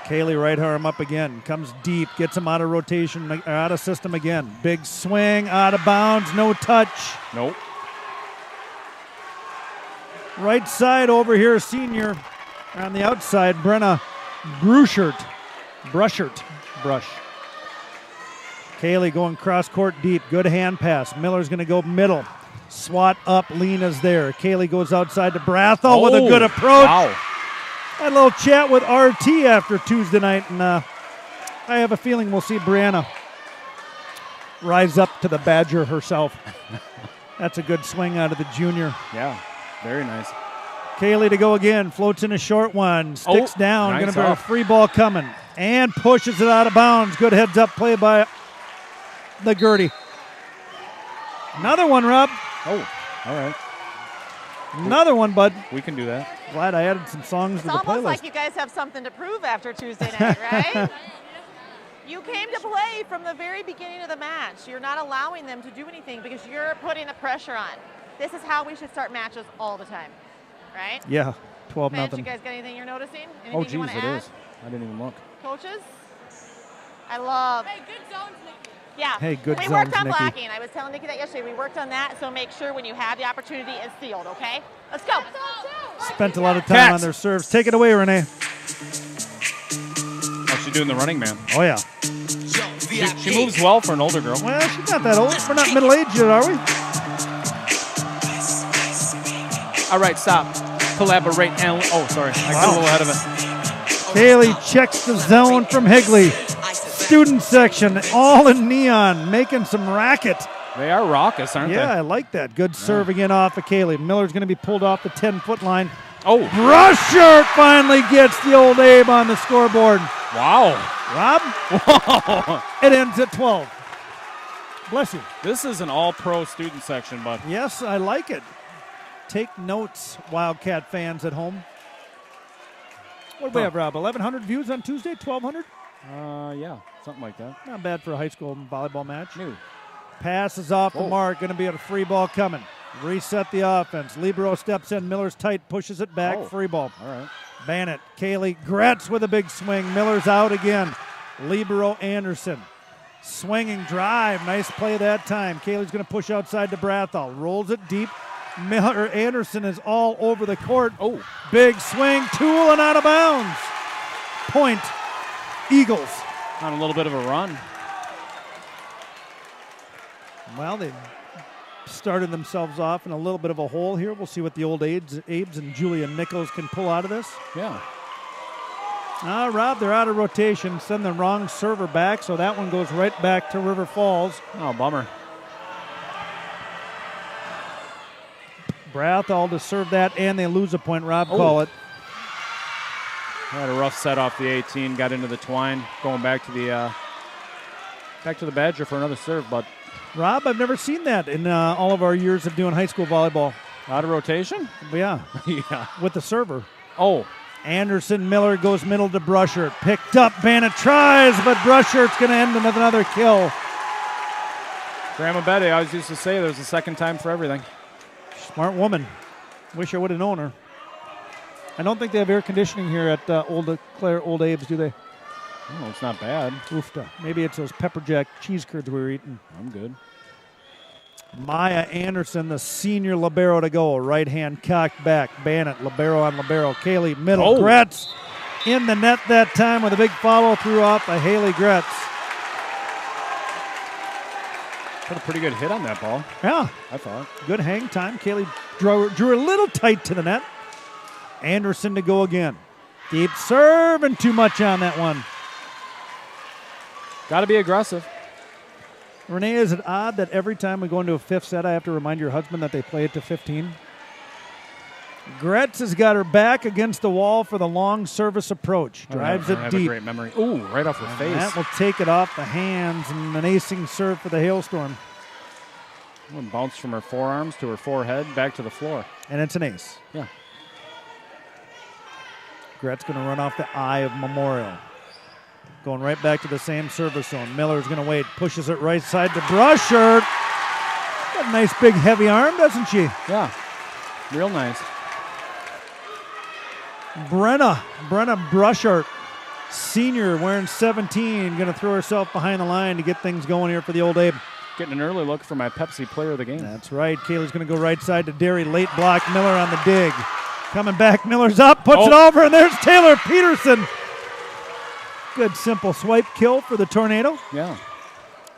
Kaley right arm up again. Comes deep, gets him out of rotation, out of system again. Big swing, out of bounds, no touch. Nope. Right side over here, senior. On the outside, Brenna Brush. Kaley going cross court deep. Good hand pass. Miller's going to go middle. Swat up. Lena's there. Kaley goes outside to Brathel with a good approach. Wow. Had a little chat with RT after Tuesday night, and I have a feeling we'll see Brianna rise up to the Badger herself. That's a good swing out of the junior. Yeah, very nice. Kaley to go again. Floats in a short one. Sticks down. Nice Going to be a off. free ball coming. And pushes it out of bounds. Good heads up play by the Gertie. Another one, Rob. Oh, all right. Another one, bud. We can do that. Glad I added some songs to It's the almost playlist. like you guys have something to prove after Tuesday night, right? You came to play from the very beginning of the match. You're not allowing them to do anything because you're putting the pressure on. This is how we should start matches all the time, right? Yeah, 12 Mitch, nothing. you guys got anything you're noticing? Anything Oh, you geez, want it to add? is. I didn't even look. Coaches? I love. Hey, good zones, Nikki. Yeah. Hey, good we zones, worked on Nikki. blocking. I was telling Nikki that yesterday. We worked on that, so make sure when you have the opportunity, it's sealed, okay? Let's go. Spent a lot of time Cats. on their serves. Take it away, Renee. How's she doing the running man? Oh, yeah. She moves well for an older girl. Well, she's not that old. We're not middle-aged yet, are we? All right, stop. Collaborate and oh, sorry, I got a little ahead of it. Kaley checks the zone from Higley. Student section, all in neon, making some racket. They are raucous, aren't Yeah, I they? like that. Good serve again off of Kaley. Miller's going to be pulled off the 10-foot line. Oh, Brusher finally gets the old Abe on the scoreboard. wow. Rob, it ends at 12. Bless you. This is an all-pro student section, bud. Yes, I like it. Take notes, Wildcat fans at home. What do we have, Rob? 1,100 views on Tuesday? 1,200? Yeah, something like that. Not bad for a high school volleyball match. New. Passes off the mark. Going to be a free ball coming. Reset the offense. Libero steps in. Miller's tight. Pushes it back. Oh. Free ball. All right. Bannett. Kaley. Gretz with a big swing. Miller's out again. Libero Anderson. Swinging drive. Nice play that time. Kaley's going to push outside to Brathel. Rolls it deep. Miller Anderson is all over the court. Oh. Big swing. Tool and out of bounds. Point. Eagles. On a little bit of a run. Well, they started themselves off in a little bit of a hole here. We'll see what the old Abes and Julia Nichols can pull out of this. Yeah. Rob, they're out of rotation. Send the wrong server back, so that one goes right back to River Falls. Oh, bummer. Brathel to serve that, and they lose a point. Rob, call it. Had a rough set off the 18. Got into the twine. Going back to the Badger for another serve, but Rob, I've never seen that in all of our years of doing high school volleyball. out of rotation. Yeah, Yeah. with the server. Oh. Anderson Miller goes middle to Brusher. Picked up. Bannett tries, but Brusher's going to end with another kill. Grandma Betty, I always used to say there's a second time for everything. Smart woman. Wish I would have known her. I don't think they have air conditioning here at Old Abe's, do they? Oh, it's not bad. Oofta. Maybe it's those pepper jack cheese curds we were eating. I'm good. Maya Anderson, the senior libero to go. Right hand cocked back. Bannett, libero on libero. Kaley, middle. Oh. Gretz in the net that time with a big follow through off by Haley Gretz. Put a pretty good hit on that ball, Yeah, I thought. good hang time. Kaley drew a little tight to the net. Anderson to go again. Deep serve and too much on that one. Got to be aggressive. Renee, is it odd that every time we go into a fifth set, I have to remind your husband that they play it to 15? Gretz has got her back against the wall for the long service approach. Drives I it have deep. a great memory. Ooh, right off her face. That will take it off the hands and an acing serve for the Hailstorm. One bounce from her forearms to her forehead, back to the floor. And it's an ace. Yeah. Gretz going to run off the eye of Memorial. Going right back to the same service zone. Miller's going to wait. Pushes it right side to Brusher. Got a nice big heavy arm, doesn't she? Yeah. Real nice. Brenna Brusher, senior, wearing 17, going to throw herself behind the line to get things going here for the Old Abe. Getting an early look for my Pepsi player of the game. That's right. Kaley's going to go right side to Derry. Late block. Miller on the dig. Coming back. Miller's up. Puts it over. And there's Taylor Peterson. Good simple swipe kill for the Tornado. Yeah.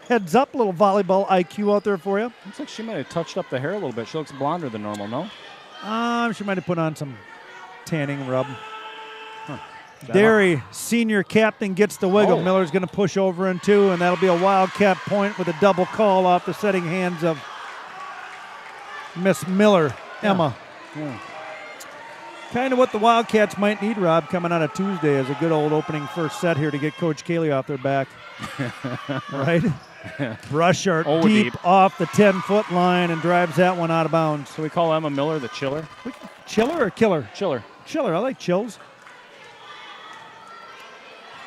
Heads up, little volleyball IQ out there for you. Looks like she might have touched up the hair a little bit. She looks blonder than normal, no? She might have put on some tanning rub. Huh. Derry, senior captain, gets the wiggle. Oh. Miller's going to push over in 2, and that'll be a Wildcat point with a double call off the setting hands of Miss Miller, Emma. Yeah. Kind of what the Wildcats might need, Rob, coming out of Tuesday is a good old opening first set here to get Coach Kaley off their back. Right? Brushart deep off the 10-foot line and drives that one out of bounds. So we call Emma Miller the chiller? Chiller or killer? Chiller. Chiller. I like chills.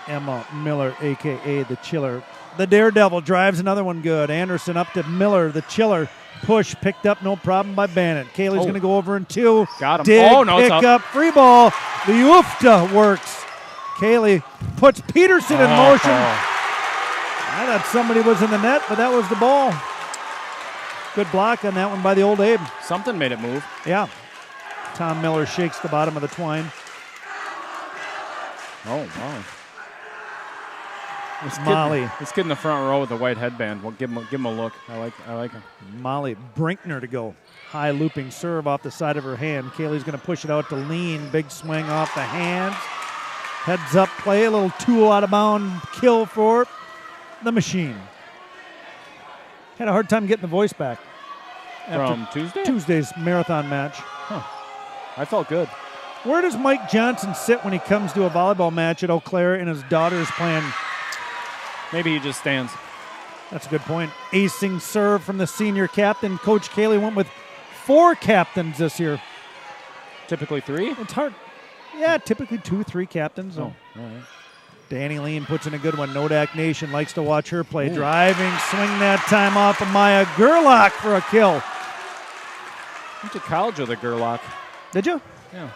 Emma Miller, a.k.a. the chiller. The Daredevil drives another one good. Anderson up to Miller, the chiller. Push picked up, no problem by Bennett. Kaley's going to go over in 2. Got him. Dig, No, pick it's up, free ball. The Ufta works. Kaley puts Peterson in motion. I thought somebody was in the net, but that was the ball. Good block on that one by the old Abe. Something made it move. Yeah. Tom Miller shakes the bottom of the twine. Oh, wow. Molly. This kid in the front row with the white headband. Well, give him a look. I like him. Molly Brinkner to go. High looping serve off the side of her hand. Kaley's going to push it out to lean. Big swing off the hands. Heads up play. A little tool out of bound kill for the machine. Had a hard time getting the voice back. From Tuesday? Tuesday's marathon match. I felt good. Where does Mike Johnson sit when he comes to a volleyball match at Eau Claire and his daughter's playing? Maybe he just stands. That's a good point. Acing serve from the senior captain. Coach Kaley went with 4 captains this year. Typically 3? It's hard. Yeah, typically 2, 3 captains. Oh, all right. Danny Lean puts in a good one. Nodak Nation likes to watch her play. Ooh. Driving, swing that time off of Maya Gerlach for a kill. Went to college with a Gerlach. Did you? Yeah.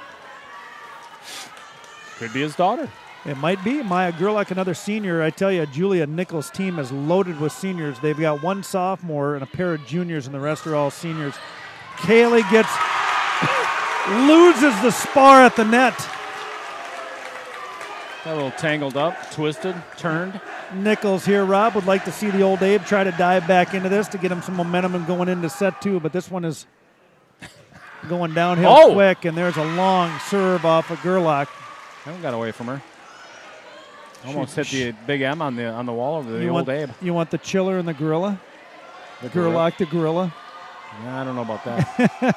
Could be his daughter. It might be. Maya Gerlach, another senior. I tell you, Julia Nichols' team is loaded with seniors. They've got 1 sophomore and a pair of juniors, and the rest are all seniors. Kaley loses the spar at the net. Got a little tangled up, twisted, turned. Nichols here, Rob, would like to see the old Abe try to dive back into this to get him some momentum and going into set 2, but this one is going downhill quick, and there's a long serve off of Gerlach. That one got away from her. Almost hit the big M on the wall over the old Abe. You want the chiller and the gorilla? The Gerlach the gorilla? Yeah, I don't know about that.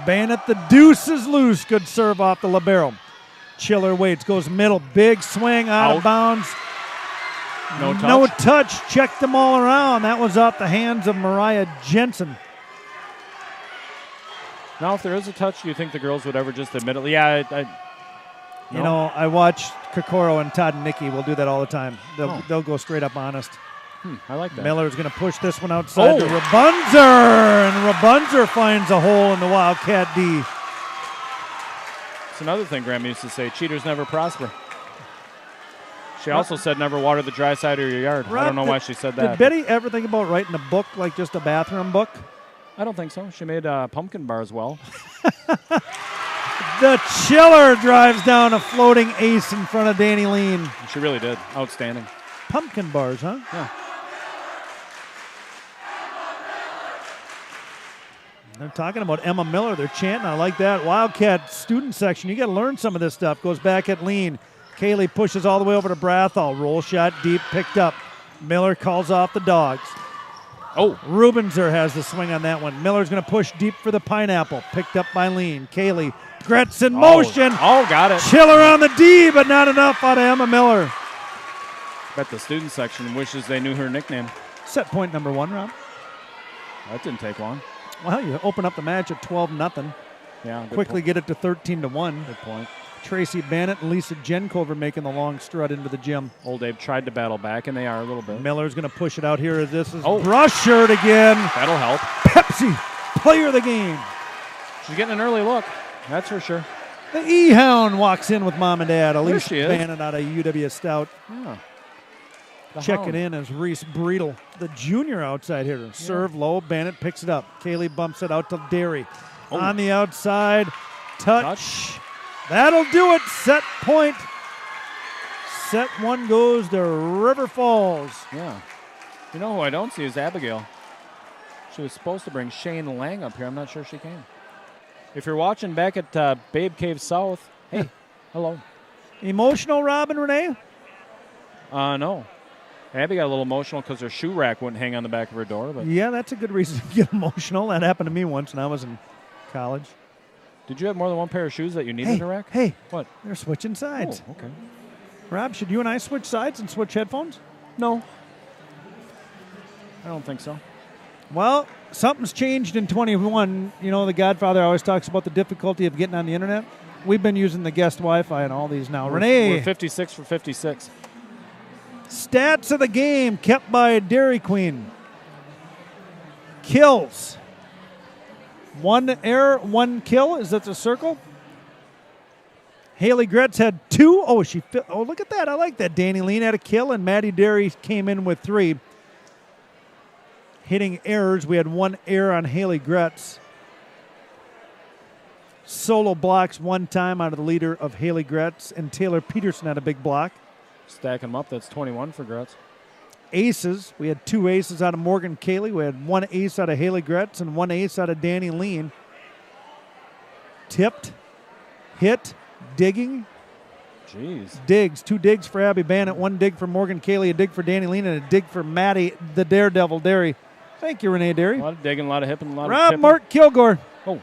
Bennett, the deuce is loose. Good serve off the libero. Chiller waits, goes middle. Big swing out of bounds. No touch. No touch. Checked them all around. That was off the hands of Mariah Jensen. Now, if there is a touch, do you think the girls would ever just admit it? Yeah, no. You know, I watch Kokoro and Todd and Nikki will do that all the time. They'll go straight up honest. I like that. Miller's going to push this one outside to Rabunzer, and Rabunzer finds a hole in the Wildcat D. It's another thing Graham used to say, cheaters never prosper. She also said never water the dry side of your yard. I don't know why she said that. Did Betty ever think about writing a book, like just a bathroom book? I don't think so. She made pumpkin bars well. The chiller drives down a floating ace in front of Danny Lean. She really did. Outstanding. Pumpkin bars, huh? Yeah. They're talking about Emma Miller. They're chanting. I like that. Wildcat student section. You got to learn some of this stuff. Goes back at Lean. Kaley pushes all the way over to Brathall. Roll shot deep, picked up. Miller calls off the dogs. Rubenser has the swing on that one. Miller's going to push deep for the pineapple. Picked up by Lean. Kaley, Gretz in motion. Got it. Chiller on the D, but not enough out of Emma Miller. Bet the student section wishes they knew her nickname. Set point number 1, Rob. That didn't take long. Well, you open up the match at 12-0. Yeah. Quickly get it to 13-1. Good point. Tracy Bannett and Lisa Jenkover making the long strut into the gym. Old Abe tried to battle back, and they are a little bit. Miller's going to push it out here as this is Brushart again. That'll help. Pepsi, player of the game. She's getting an early look. That's for sure. The E-Hound walks in with mom and dad. Elise she is. Bannett out of UW Stout. Yeah. Checking in as Reese Breedle, the junior outside hitter. Yeah. Serve low, Bannett picks it up. Kaley bumps it out to Derry. On the outside, touch. That'll do it. Set point. Set one goes to River Falls. Yeah. You know who I don't see is Abigail. She was supposed to bring Shane Lang up here. I'm not sure she came. If you're watching back at Babe Cave South, hey, hello. Emotional, Rob and Renee? No. Abby got a little emotional because her shoe rack wouldn't hang on the back of her door. But Yeah, that's a good reason to get emotional. That happened to me once when I was in college. did you have more than one pair of shoes that you needed in a rack? Hey, What? they're switching sides. Oh, okay. Rob, should you and I switch sides and switch headphones? No. I don't think so. Well, something's changed in 21. You know, the Godfather always talks about the difficulty of getting on the internet. We've been using the guest Wi-Fi and all these now. Renee. We're 56 for 56. Stats of the game kept by Dairy Queen. Kills. 1 error, 1 kill. Is that a circle? Haley Gretz had 2. Oh, look at that. I like that. Danny Lean had a kill, and Maddie Derry came in with 3. Hitting errors, we had 1 error on Haley Gretz. Solo blocks 1 time out of the leader of Haley Gretz, and Taylor Peterson had a big block. Stacking them up, that's 21 for Gretz. Aces, we had 2 aces out of Morgan Kaley. We had 1 ace out of Haley Gretz and 1 ace out of Danny Lean. Tipped, hit, digging. Jeez. Digs, 2 digs for Abby Bannett, 1 dig for Morgan Kaley, a dig for Danny Lean, and a dig for Maddie, the Daredevil Derry. Thank you, Renee Derry. A lot of digging, a lot of hipping, a lot of Rob tipping. Mark Kilgore. Oh,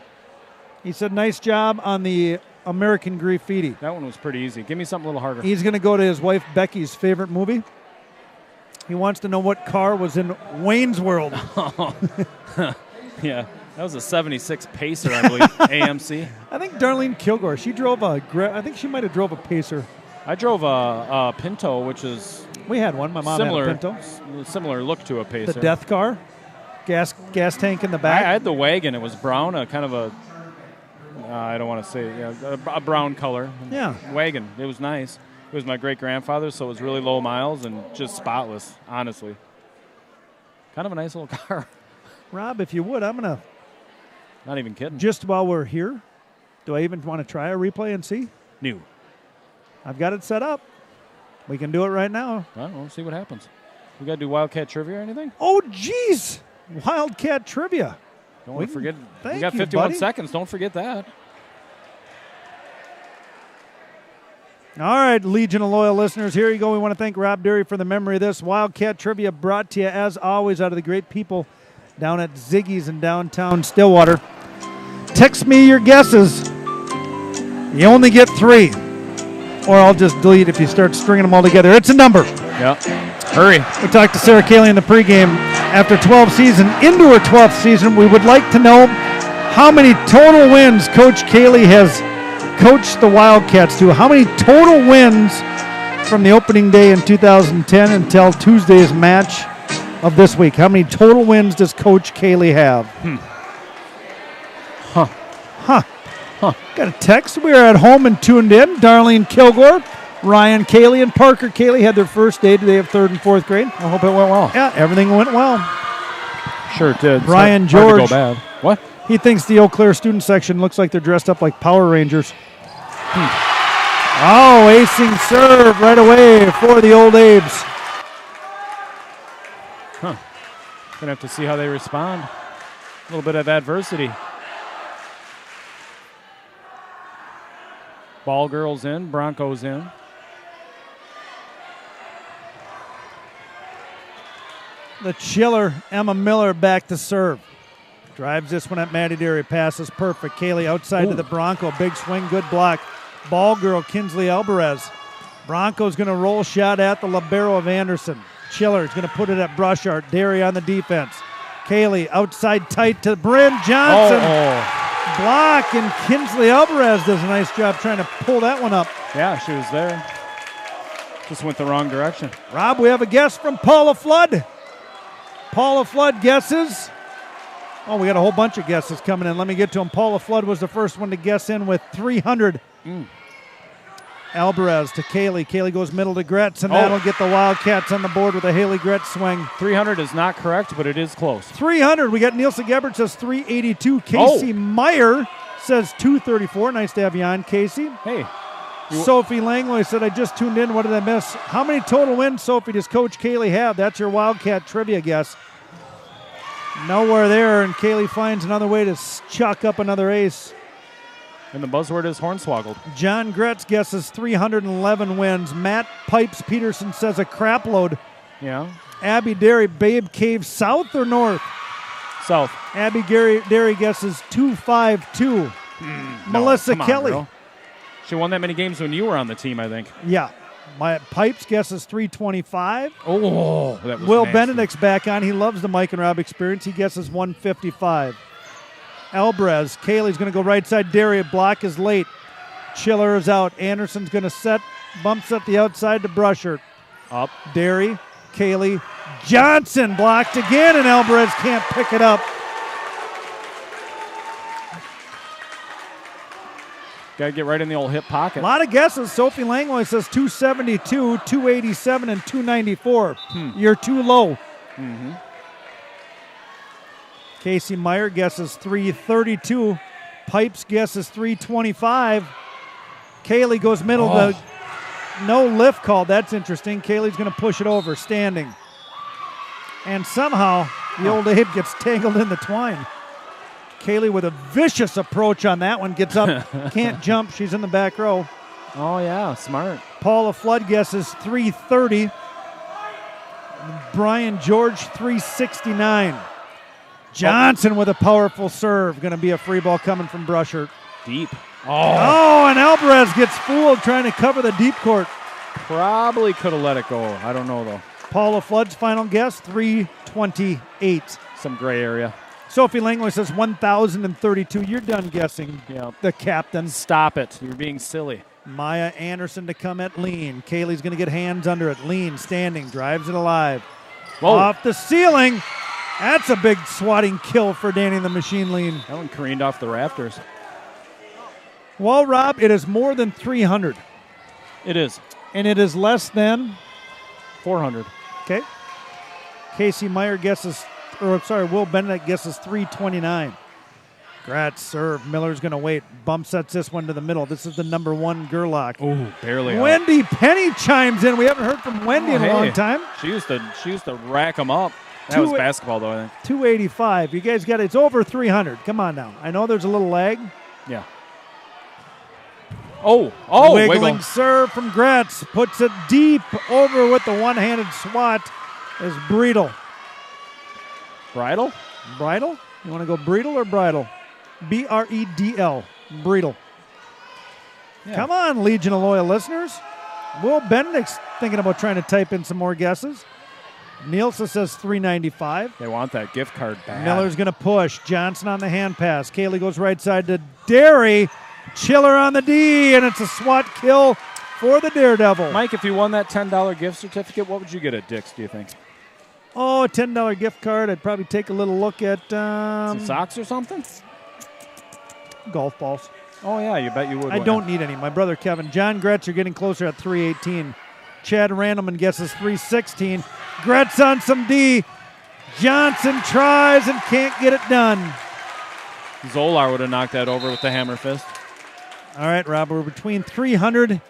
He said, nice job on the American Graffiti. that one was pretty easy. Give me something a little harder. He's going to go to his wife Becky's favorite movie. He wants to know what car was in Wayne's World. Yeah, that was a 76 Pacer, I believe, AMC. I think Darlene Kilgore, she drove I think she might have drove a Pacer. I drove a Pinto, which is We had one. My mom similar, had a Pinto. similar look to a Pacer. The death car. Gas tank in the I back. had the wagon. It was brown, a kind of a, I don't want to say, a brown color. Yeah. Wagon. It was nice. It was my great-grandfather's, so it was really low miles and just spotless, honestly. Kind of a nice little car. Rob, if you would, I'm going to, Not even kidding. just while we're here, do I even want to try a replay and see? New. I've got it set up. We can do it right now. I don't know. See what happens. We got to do Wildcat trivia or anything? Oh, jeez. Wildcat trivia. Don't want to forget. Thank We got you, 51 buddy. seconds. Don't forget that. All right, Legion of Loyal listeners, here you go. We want to thank Rob Derry for the memory of this. Wildcat Trivia brought to you, as always, out of the great people down at Ziggy's in downtown Stillwater. Text me your guesses. You only get 3. Or I'll just delete if you start stringing them all together. It's a number. Yep. Hurry. We talked to Sarah Kaley in the pregame. After 12 season, into her 12th season, we would like to know how many total wins Coach Kaley has coached the Wildcats to. How many total wins from the opening day in 2010 until Tuesday's match of this week? How many total wins does Coach Kaley have? Got a text. We are at home and tuned in. Darlene Kilgore, Ryan Kaley, and Parker Kaley had their first day today of 3rd and 4th grade. I hope it went well. Yeah, everything went well. Sure it did. Brian It's hard to George. go bad. What? He thinks the Eau Claire student section looks like they're dressed up like Power Rangers. Oh, acing serve right away for the Old Abes. Gonna have to see how they respond. A little bit of adversity. Ball girls in, Broncos in. The chiller, Emma Miller, back to serve. Drives this one at Maddie Derry. Passes perfect. Kaley outside to the Bronco. Big swing, good block. Ball girl, Kinsley Alvarez. Bronco's going to roll shot at the libero of Anderson. Chiller's going to put it at Brushart. Derry on the defense. Kaley outside tight to Bryn Johnson. Block, and Kinsley Alvarez does a nice job trying to pull that one up. Yeah, she was there. Just went the wrong direction. Rob, we have a guess from Paula Flood. Paula Flood guesses. Oh, we got a whole bunch of guesses coming in. Let me get to them. Paula Flood was the first one to guess in with 300. Alvarez to Kaley. Kaley goes middle to Gretz, and that'll get the Wildcats on the board with a Haley Gretz swing. 300 is not correct, but it is close. 300. We got Nielsen Gebert says 382. Casey Meyer says 234. Nice to have you on, Casey. Hey, Sophie Langlois said, I just tuned in. What did I miss? How many total wins, Sophie, does Coach Kaley have? That's your Wildcat trivia guess. Nowhere there, and Kaley finds another way to chuck up another ace. And the buzzword is hornswoggled. John Gretz guesses 311 wins. Matt Pipes Peterson says a crap load. Yeah. Abby Derry, Babe Cave, south or north? South. Abby Derry guesses 252. Melissa Come on, Kelly. girl. She won that many games when you were on the team, I think. Yeah. My Pipes guesses 325. Oh, that was Will nasty. Benedict's back on. He loves the Mike and Rob experience. He guesses 155. Albrez. Kaley's going to go right side. Derry. Block is late. Chiller is out. Anderson's going to set. Bumps at the outside to Brusher. Up. Derry. Kaley. Johnson blocked again, and Albrez can't pick it up. Got to get right in the old hip pocket. A lot of guesses. Sophie Langlois says 272, 287, and 294. You're too low. Casey Meyer guesses 332. Pipes guesses 325. Kaley goes middle. No lift called. That's interesting. Kaley's going to push it over, standing. And somehow the old Abe gets tangled in the twine. Kaley with a vicious approach on that one. Gets up, can't jump. She's in the back row. Oh, yeah, smart. Paula Flood guesses 330. Brian George, 369. Johnson with a powerful serve. Going to be a free ball coming from Brusher. Deep. Oh, and Alvarez gets fooled trying to cover the deep court. Probably could have let it go. I don't know, though. Paula Flood's final guess, 328. Some gray area. Sophie Langley says 1,032. You're done guessing, Yeah. the captain. Stop it. You're being silly. Maya Anderson to come at lean. Kaley's going to get hands under it. Lean, standing, drives it alive. Whoa. Off the ceiling. That's a big swatting kill for Danny the Machine Lean. That one careened off the rafters. Well, Rob, it is more than 300. It is. And it is less than, 400. okay. Casey Meyer guesses, Will Benedict guesses 329. Gratz serve. Miller's going to wait. Bump sets this one to the middle. This is the number one Gerlach. Oh, barely. Wendy Penny chimes in. We haven't heard from Wendy in a long time. She used to rack them up. That was basketball, though, I think. 285. You guys got it. It's over 300. Come on now. I know there's a little lag. Yeah. Oh, Wiggling wiggle. serve from Gratz. Puts it deep over with the one-handed swat is Bredel. Bridle? Bridle? You want to go Bredel or Bridle? B-R-E-D-L. Bredel. Yeah. Come on, Legion of Loyal listeners. Will Benedict's thinking about trying to type in some more guesses. Nielsen says 395. They want that gift card back. Miller's going to push. Johnson on the hand pass. Kaley goes right side to Derry. Chiller on the D, and it's a SWAT kill for the Daredevil. Mike, if you won that $10 gift certificate, what would you get at Dick's, do you think? Oh, a $10 gift card. I'd probably take a little look at Some socks or something? golf balls. Oh, yeah, you bet you would. I don't need any. My brother Kevin. John Gretz, you're getting closer at 318. Chad Randleman guesses 316. Gretz on some D. Johnson tries and can't get it done. Zolar would have knocked that over with the hammer fist. All right, Rob, we're between 300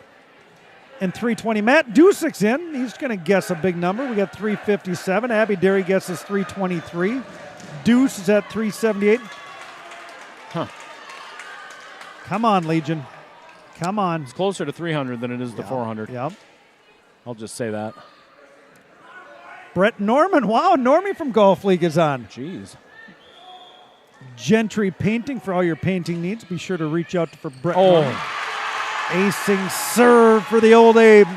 and 320. Matt Dusick's in. He's going to guess a big number. We got 357. Abby Derry guesses 323. Deuce is at 378. Huh. Come on, Legion. Come on. It's closer to 300 than it is to 400. Yep. I'll just say that. Brett Norman. Wow, Normie from Golf League is on. Jeez. Gentry Painting for all your painting needs. Be sure to reach out for Brett Oh. Norman. Acing serve for the old Abe.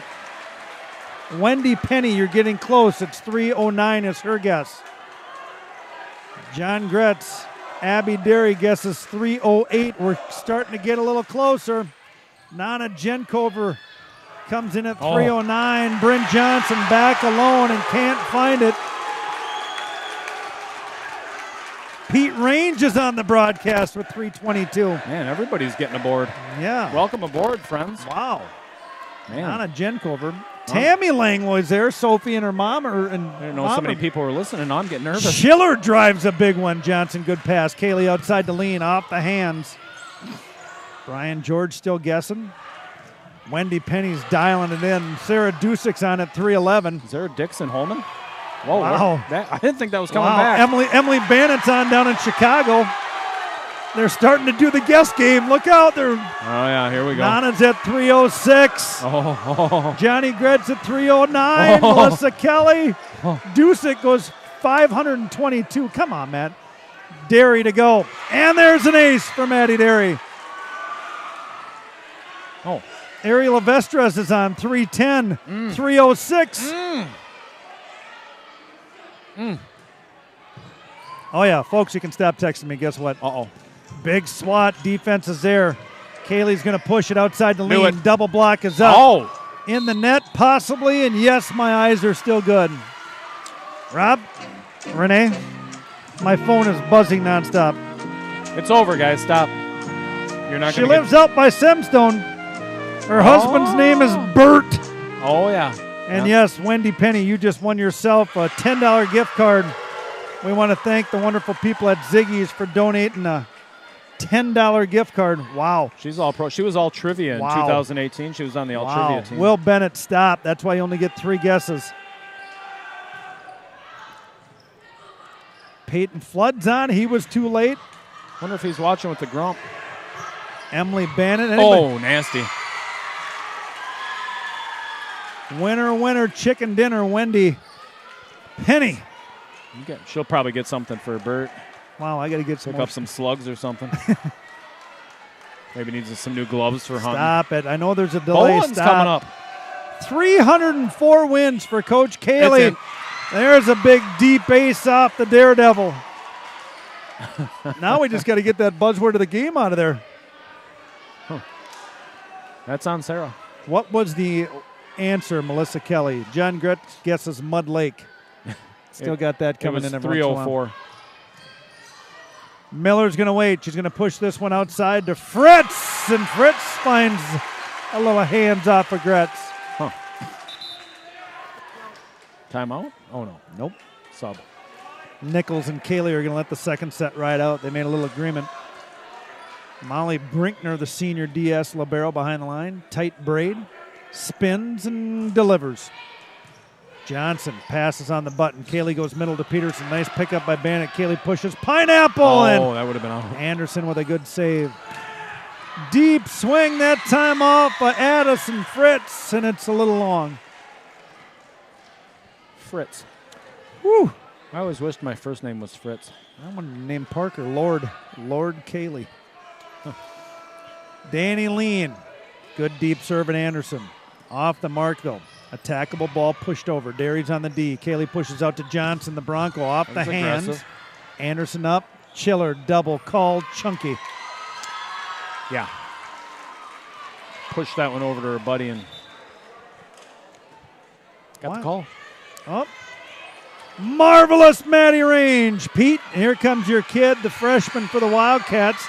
Wendy Penny, you're getting close. It's 309 is her guess. John Gretz. Abby Derry guesses 308. We're starting to get a little closer. Nana Jenkover comes in at 309. Bryn Johnson back alone and can't find it. Pete Range is on the broadcast with 322. Man, everybody's getting aboard. Yeah. Welcome aboard, friends. Wow. Man, Nana Jenkover. Tammy Langlois there. Sophie and her mom are. And I didn't know so many people were listening. I'm getting nervous. Schiller drives a big one. Johnson, good pass. Kaley outside to lean, off the hands. Brian George still guessing. Wendy Penny's dialing it in. Sarah Dusick's on at 3-11. Is there a Dixon Holman? Whoa, Wow. I didn't think that was coming Wow, back. Emily Bannett's on down in Chicago. They're starting to do the guess game. Look out. Oh, yeah, here we go. Nana's at 306. Oh. Johnny Gretz at 309. Oh. Melissa Kelly. Dusick goes 522. Come on, Matt. Derry to go. And there's an ace for Maddie Derry. Oh. Ariel Avestras is on 310. 306. Oh, yeah, folks, you can stop texting me. Guess what? Uh-oh. Big swat. Defense is there. Kaylee's going to push it outside the Knew lane. it. Double block is up. Oh. In the net, possibly. And yes, my eyes are still good. Rob? Renee? My phone is buzzing nonstop. It's over, guys. Stop. You're not She going to lives out by Semstone. Her husband's name is Bert. Oh, yeah. And Yeah. yes, Wendy Penny, you just won yourself a $10 gift card. We want to thank the wonderful people at Ziggy's for donating a $10 gift card. Wow. She's all pro. She was all trivia in Wow. 2018. She was on the all Wow. trivia team. Will Bennett, stop. That's why you only get 3 guesses. Peyton Flood's on. He was too late. Wonder if he's watching with the grump. Emily Bannon. Anybody? Oh, nasty. Winner, chicken dinner, Wendy Penny. She'll probably get something for Bert. Wow, I got to get some Pick more. up some slugs or something. Maybe needs some new gloves for hunting. Stop it. I know there's a delay. Bowen's Stop. coming up. 304 wins for Coach Kaley. It's in. There's a big deep ace off the Daredevil. Now we just got to get that buzzword of the game out of there. That's on Sarah. What was the answer, Melissa Kelly? John Gretz guesses Mud Lake. Still got that It coming was in every once in a while. 304. Miller's going to wait. She's going to push this one outside to Fritz, and Fritz finds a little hands off of Gretz. Huh. Timeout? Oh, no. Nope. Sub. Nichols and Kaley are going to let the second set ride out. They made a little agreement. Molly Brinkner, the senior DS libero behind the line. Tight braid. Spins and delivers. Johnson passes on the button. Kaley goes middle to Peterson. Nice pickup by Bannock. Kaley pushes Pineapple. Oh, And that would have been out. Anderson with a good save. Deep swing that time off by Addison Fritz, and it's a little long. Fritz. Whew. I always wished my first name was Fritz. I want to name Parker Lord Kaley. Danny Lean. Good deep serve at Anderson. Off the mark, though. Attackable ball pushed over. Derry's on the D. Kaley pushes out to Johnson, the Bronco, off the That's hands. aggressive. Anderson up. Chiller, double called, chunky. Yeah. Pushed that one over to her buddy and got Wow. the call. Oh. Marvelous Matty Range. Pete, here comes your kid, the freshman for the Wildcats.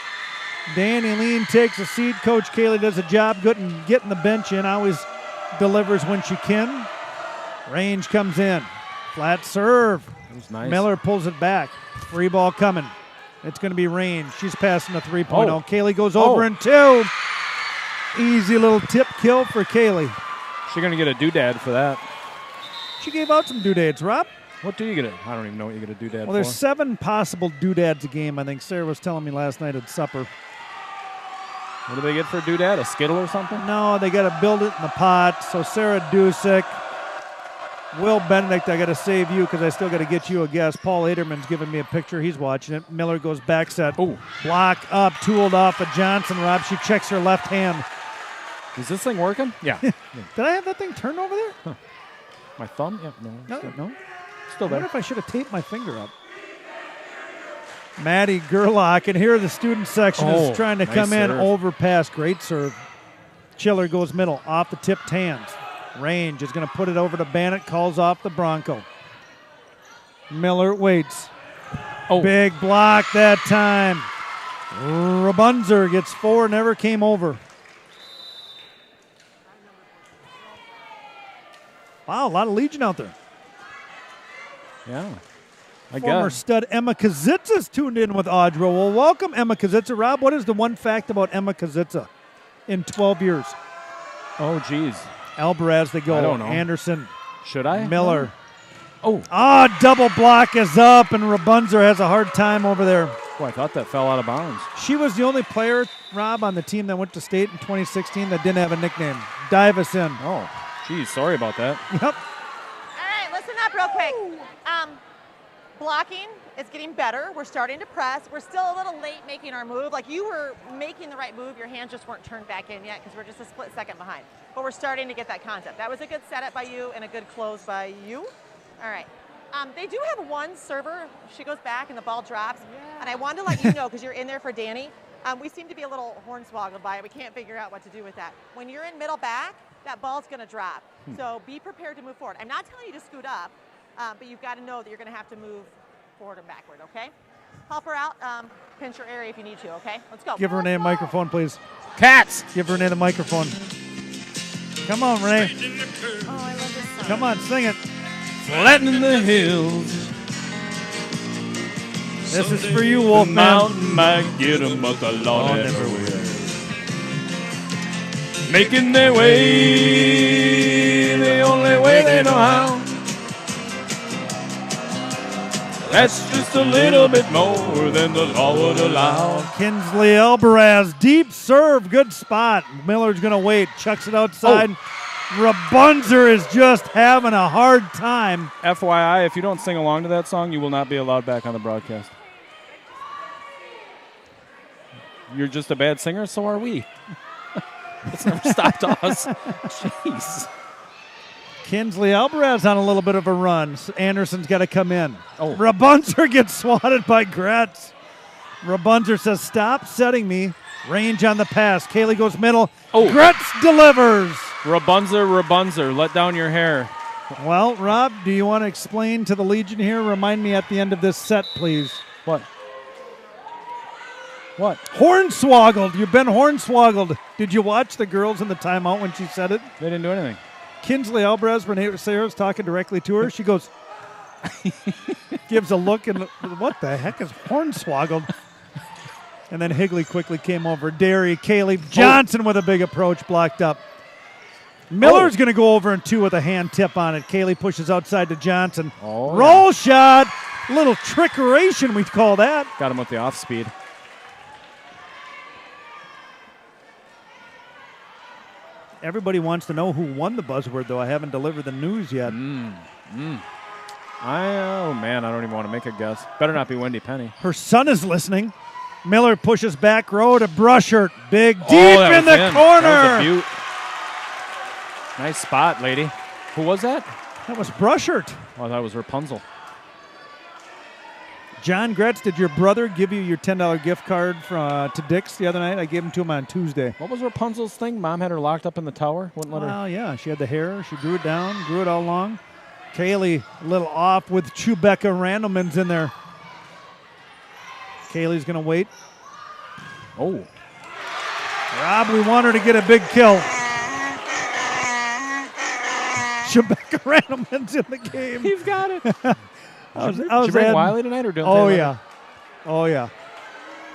Danny Lean takes a seat. Coach Kaley does a job getting the bench in. Always delivers when she can. Range comes in. Flat serve. That was nice. Miller pulls it back. Free ball coming. It's going to be Range. She's passing a 3.0. Oh. Kaley goes over in 2. Easy little tip kill for Kaley. She's going to get a doodad for that. She gave out some doodads, Rob. What do you get? I don't even know what you get a doodad Well, there's for. 7 possible doodads a game. I think Sarah was telling me last night at supper. What do they get for a doodad? A skittle or something? No, they got to build it in the pot. So Sarah Dusick, Will Benedict, I got to save you because I still got to get you a guess. Paul Aderman's giving me a picture. He's watching it. Miller goes back set. Oh. Block up, tooled off of Johnson. Rob, she checks her left hand. Is this thing working? Yeah. Did I have that thing turned over there? My thumb? Yeah. No. No. Still I wonder there. if I should have taped my finger up. Maddie Gerlach, and here the student section is trying to nice come in, serve. overpass, great serve. Chiller goes middle, off the tipped hands. Range is going to put it over to Bannock, calls off the Bronco. Miller waits. Oh. Big block that time. Rabunzer gets 4, never came over. Wow, a lot of Legion out there. Yeah. I Former guess. stud Emma Kazitsa's tuned in with Audra. Well, welcome, Emma Kazitsa. Rob, what is the one fact about Emma Kazitsa in 12 years? Oh, geez. Alvarez, they go. I don't know. Anderson, Should I? Miller. Oh. Double block is up, and Rabunzer has a hard time over there. Oh, I thought that fell out of bounds. She was the only player, Rob, on the team that went to state in 2016 that didn't have a nickname. Dive us in. Oh, geez. Sorry about that. Yep. All right, listen up real quick. Blocking is getting better. We're starting to press. We're still a little late making our move. Like you were making the right move. Your hands just weren't turned back in yet because we're just a split second behind. But we're starting to get that concept. That was a good setup by you and a good close by you. All right. They do have one server. She goes back and the ball drops. And I wanted to let you know because you're in there for Danny. We seem to be a little hornswoggled by it. We can't figure out what to do with that. When you're in middle back, that ball's going to drop. So be prepared to move forward. I'm not telling you to scoot up. But you've got to know that you're going to have to move forward and backward, okay? Help her out. Pinch her area if you need to, okay? Let's go. Give Renee a microphone, please. Cats! Give Renee the microphone. Come on, Renee. Oh, I love this song. Come on, sing it. Flattening the hills. This is for you, Wolfman. Mountain might get 'em, but the law never will. Making their way the only way they know how. That's just a little bit more than the law would allow. Kinsley Alvarez, deep serve, good spot. Miller's going to wait, chucks it outside. Rabunzer is just having a hard time. FYI, if you don't sing along to that song, you will not be allowed back on the broadcast. You're just a bad singer, so are we. It's never stopped us. Jeez. Kinsley Alvarez on a little bit of a run. Anderson's got to come in. Oh. Rabunzer gets swatted by Gretz. Rabunzer says, stop setting me. Range on the pass. Kaley goes middle. Oh. Gretz delivers. Rabunzer, let down your hair. Well, Rob, do you want to explain to the Legion here? Remind me at the end of this set, please. What? What? Hornswoggled. You've been hornswoggled. Did you watch the girls in the timeout when she said it? They didn't do anything. Kinsley Alvarez, Renee Sarah's talking directly to her. She goes, gives a look and what the heck is hornswoggled? And then Higley quickly came over. Derry, Kaley, Johnson with a big approach blocked up. Miller's going to go over in two with a hand tip on it. Kaley pushes outside to Johnson. Oh, roll shot. Little trickeration, we call that. Got him with the off speed. Everybody wants to know who won the buzzword, though. I haven't delivered the news yet. Oh, man, I don't even want to make a guess. Better not be Wendy Penny. Her son is listening. Miller pushes back row to Brushert. Big, deep that in was the in. corner. That was a beaut. Nice spot, lady. Who was that? That was Brushert. Oh, that was Rapunzel. John Gretz, did your brother give you your $10 gift card to Dick's the other night? I gave him to him on Tuesday. What was Rapunzel's thing? Mom had her locked up in the tower? Wouldn't let her. Oh, yeah. She had the hair. She grew it down, grew it all long. Kaley a little off with Chewbacca Randleman's in there. Kaley's going to wait. Oh. Rob, we want her to get a big kill. Chewbacca Randleman's in the game. You've got it. Did Did you bring Wiley tonight or don't Oh, they? yeah. Oh, yeah.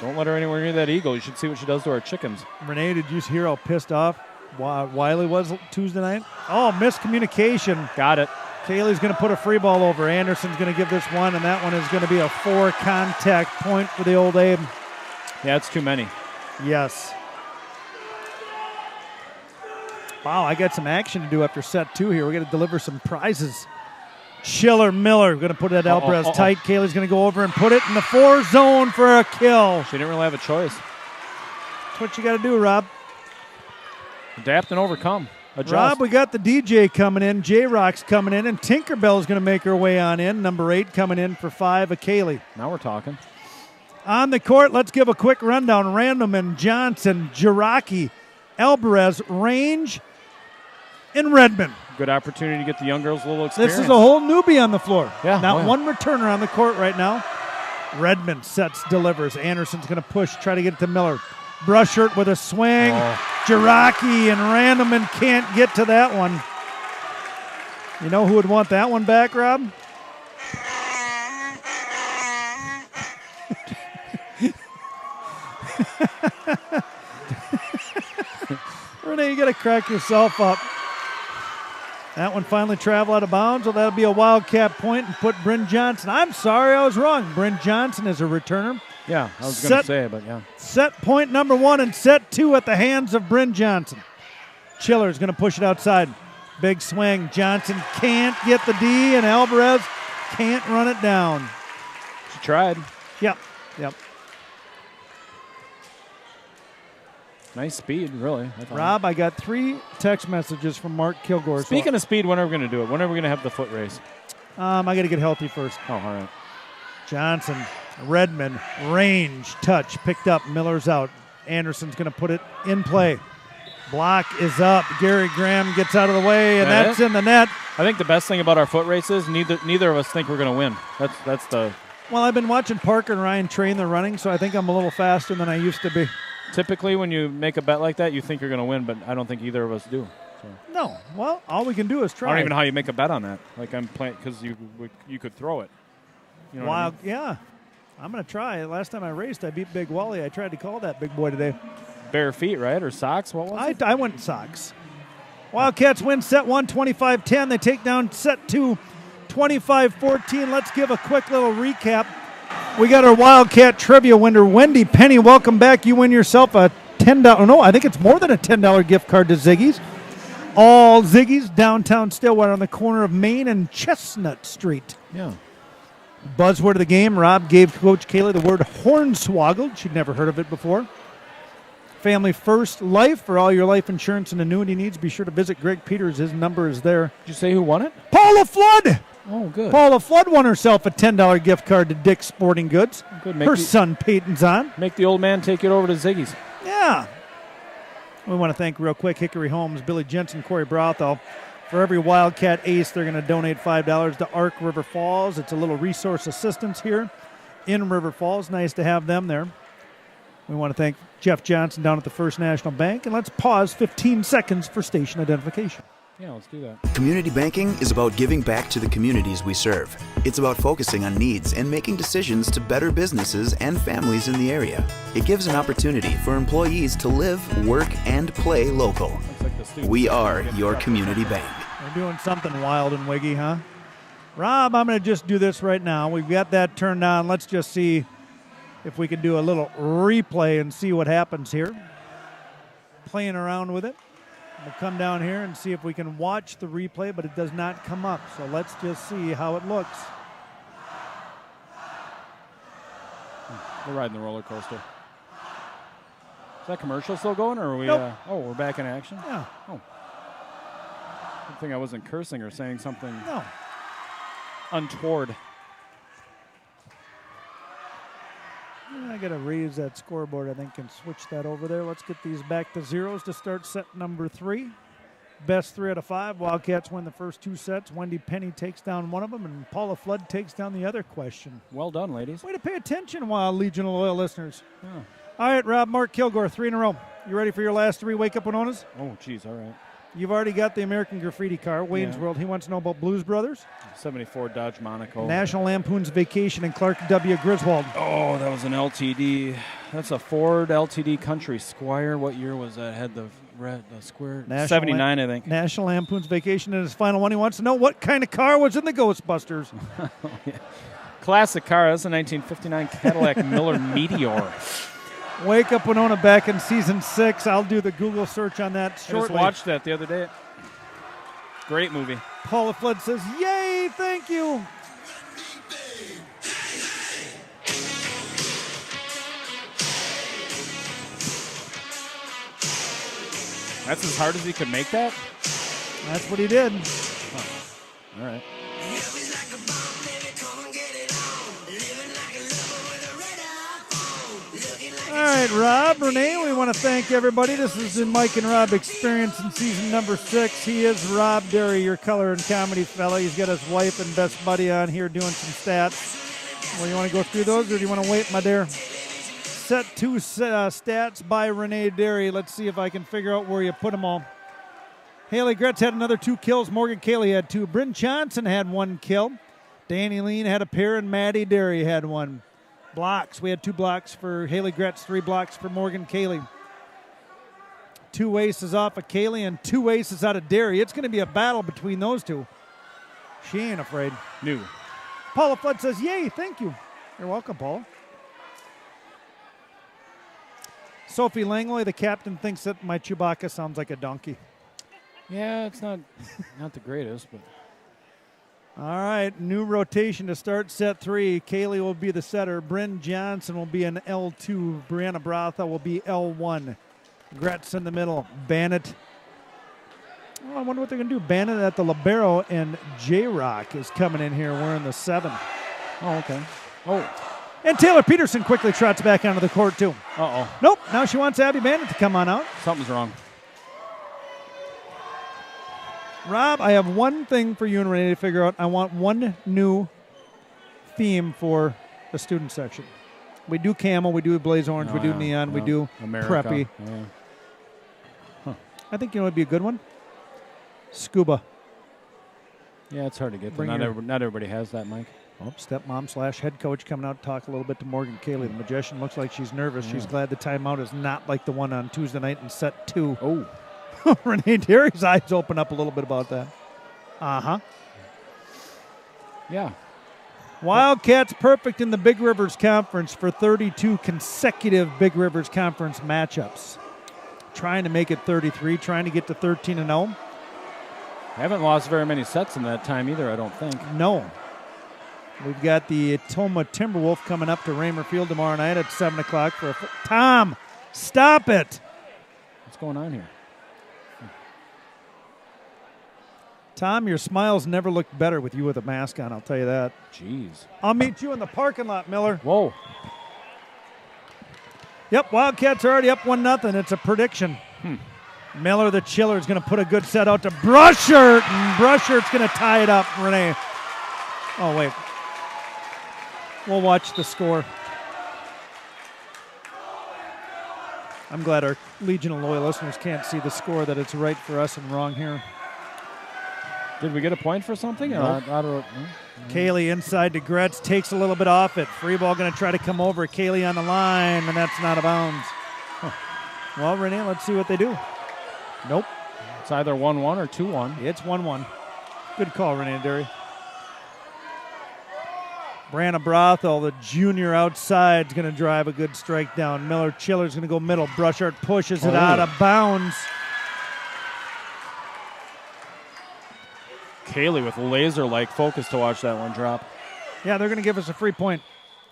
Don't let her anywhere near that eagle. You should see what she does to our chickens. Renee, did you hear how pissed off Wiley was Tuesday night? Oh, miscommunication. Got it. Kaley's going to put a free ball over. Anderson's going to give this one, and that one is going to be a 4-contact point for the old Abe. Yeah, it's too many. Yes. Wow, I got some action to do after set 2 here. We got to deliver some prizes. Schiller Miller going to put it at Alvarez tight. Kaley's going to go over and put it in the 4 zone for a kill. She didn't really have a choice. That's what you got to do, Rob. Adapt and overcome. Adjust. Rob, we got the DJ coming in. J-Rock's coming in, and Tinkerbell's going to make her way on in. Number 8 coming in for 5 of Kaley. Now we're talking. On the court, let's give a quick rundown. Randleman, Johnson, Jiraki, Alvarez, Range, and Redmond. Good opportunity to get the young girls a little experience. This is a whole newbie on the floor. Yeah, Not one returner on the court right now. Redmond sets, delivers. Anderson's going to push, try to get it to Miller. Brushert with a swing. Jiraki and Randleman can't get to that one. You know who would want that one back, Rob? Renee, you got to crack yourself up. That one finally traveled out of bounds, so that'll be a Wildcat point and put Bryn Johnson. I'm sorry, I was wrong. Bryn Johnson is a returner. Yeah, I was going to say, but yeah. Set point number 1 and set 2 at the hands of Bryn Johnson. Chiller's going to push it outside. Big swing. Johnson can't get the D, and Alvarez can't run it down. She tried. Yep. Nice speed, really. Rob, I got 3 text messages from Mark Kilgore. Speaking of speed, when are we going to do it? When are we going to have the foot race? I got to get healthy first. Oh, all right. Johnson, Redmond, range, touch, picked up. Miller's out. Anderson's going to put it in play. Block is up. Gary Graham gets out of the way, and that's in the net. I think the best thing about our foot race is neither of us think we're going to win. That's the. Well, I've been watching Parker and Ryan train the running, so I think I'm a little faster than I used to be. Typically, when you make a bet like that, you think you're going to win, but I don't think either of us do. So. No. Well, all we can do is try. I don't even know how you make a bet on that. Like I'm playing because you could throw it. You know Wild, what I mean? yeah. I'm going to try. Last time I raced, I beat Big Wally. I tried to call that big boy today. Bare feet, right? Or socks? What was it? I went socks. Wildcats win set 1, 25-10. They take down set 2, 25-14. Let's give a quick little recap. We got our Wildcat trivia winner, Wendy Penny. Welcome back. You win yourself a $10. No, I think it's more than a $10 gift card to Ziggy's. All Ziggy's, downtown Stillwater on the corner of Main and Chestnut Street. Yeah. Buzzword of the game, Rob gave Coach Kaley the word hornswoggled. She'd never heard of it before. Family First Life. For all your life insurance and annuity needs, be sure to visit Greg Peters. His number is there. Did you say who won it? Paula Flood! Oh, good. Paula Flood won herself a $10 gift card to Dick's Sporting Goods. Good. Her son Peyton's on. Make the old man take it over to Ziggy's. Yeah. We want to thank real quick Hickory Homes, Billy Jensen, Corey Brothel. For every Wildcat ace, they're going to donate $5 to Ark River Falls. It's a little resource assistance here in River Falls. Nice to have them there. We want to thank Jeff Johnson down at the First National Bank. And let's pause 15 seconds for station identification. Yeah, let's do that. Community banking is about giving back to the communities we serve. It's about focusing on needs and making decisions to better businesses and families in the area. It gives an opportunity for employees to live, work, and play local. We are your community bank. We're doing something wild and wiggy, huh? Rob, I'm going to just do this right now. We've got that turned on. Let's just see if we can do a little replay and see what happens here. Playing around with it. We'll come down here and see if we can watch the replay, but it does not come up. So let's just see how it looks. We're riding the roller coaster. Is that commercial still going, or are we? Nope. We're back in action. Yeah. Oh. Good thing I wasn't cursing or saying something untoward. I got to raise that scoreboard, I think, and switch that over there. Let's get these back to zeros to start set number 3. Best 3 out of 5. Wildcats win the first 2 sets. Wendy Penny takes down one of them, and Paula Flood takes down the other question. Well done, ladies. Way to pay attention, Wild Legion of loyal listeners. Yeah. All right, Rob, Mark Kilgore, 3 in a row. You ready for your last 3 Wake Up Winonas? Oh, geez, all right. You've already got the American Graffiti car, Wayne's World. He wants to know about Blues Brothers. 74 Dodge Monaco. National Lampoon's Vacation and Clark W. Griswold. Oh, that was an LTD. That's a Ford LTD Country Squire. What year was that? Had the square. 79, I think. National Lampoon's Vacation and his final one. He wants to know what kind of car was in the Ghostbusters. Yeah. Classic car. That's a 1959 Cadillac Miller Meteor. Wake Up Winona back in season 6. I'll do the Google search on that shortly. I just watched that the other day. Great movie. Paula Flood says, yay, thank you. That's as hard as he could make that? That's what he did. Oh. All right. All right, Rob, Renee, we want to thank everybody. This is the Mike and Rob Experience in season number 6. He is Rob Derry, your color and comedy fella. He's got his wife and best buddy on here doing some stats. Well, you want to go through those, or do you want to wait, my dear? Set 2 stats by Renee Derry. Let's see if I can figure out where you put them all. Haley Gretz had another 2 kills. Morgan Kaley had 2. Bryn Johnson had 1 kill. Danny Lean had a pair, and Maddie Derry had 1. Blocks. We had 2 blocks for Haley Gretz, 3 blocks for Morgan Kaley. 2 aces off of Kaley and 2 aces out of Derry. It's going to be a battle between those two. She ain't afraid. New. Paula Flood says, yay, thank you. You're welcome, Paula. Sophie Langley, the captain, thinks that my Chewbacca sounds like a donkey. Yeah, it's not the greatest, but All right, new rotation to start set 3. Kaley will be the setter. Bryn Johnson will be an L2. Brianna Bratha will be L1. Gretz in the middle. Bannett. Oh, I wonder what they're going to do. Bannett at the libero, and J-Rock is coming in here wearing the 7. oh, okay. Oh, And Taylor Peterson quickly trots back onto the court, too. uh-oh. Nope, now she wants Abby Bannett to come on out. Something's wrong. Rob, I have one thing for you and Renee to figure out. I want one new theme for the student section. We do camel, we do blaze orange, we do neon, we do America. preppy. Yeah. I think you know what would be a good one? Scuba. Yeah, it's hard to get to. Bring Not everybody has that, Mike. Oh, stepmom / head coach coming out to talk a little bit to Morgan Kaley. The magician looks like she's nervous. She's glad the timeout is not like the one on Tuesday night in set 2. Oh. Renee Derry's eyes open up a little bit about that. Uh-huh. Yeah. Wildcats perfect in the Big Rivers Conference for 32 consecutive Big Rivers Conference matchups. Trying to make it 33, trying to get to 13-0. Haven't lost very many sets in that time either, I don't think. No. We've got the Toma Timberwolf coming up to Raymer Field tomorrow night at 7 o'clock for a... Tom, stop it! What's going on here? Tom, your smiles never looked better with you with a mask on, I'll tell you that. Jeez. I'll meet you in the parking lot, Miller. Whoa. Yep, Wildcats are already up 1-0. It's a prediction. Miller, the chiller, is going to put a good set out to Brushert, and Brushert's going to tie it up, Renee. Oh, wait. We'll watch the score. I'm glad our Legion of Loyal listeners can't see the score, that it's right for us and wrong here. Did we get a point for something? Nope. No. Kaley inside to Gretz, takes a little bit off it. Free ball going to try to come over. Kaley on the line, and that's not a bounds. Well, Renee, let's see what they do. Nope. It's either 1-1 or 2-1. It's 1-1. Good call, Renee Derry. Brianna Brothel, the junior outside, is going to drive a good strike down. Miller Chiller's going to go middle. Brushart pushes it out of bounds. Kaley with laser-like focus to watch that one drop. Yeah, they're going to give us a free point.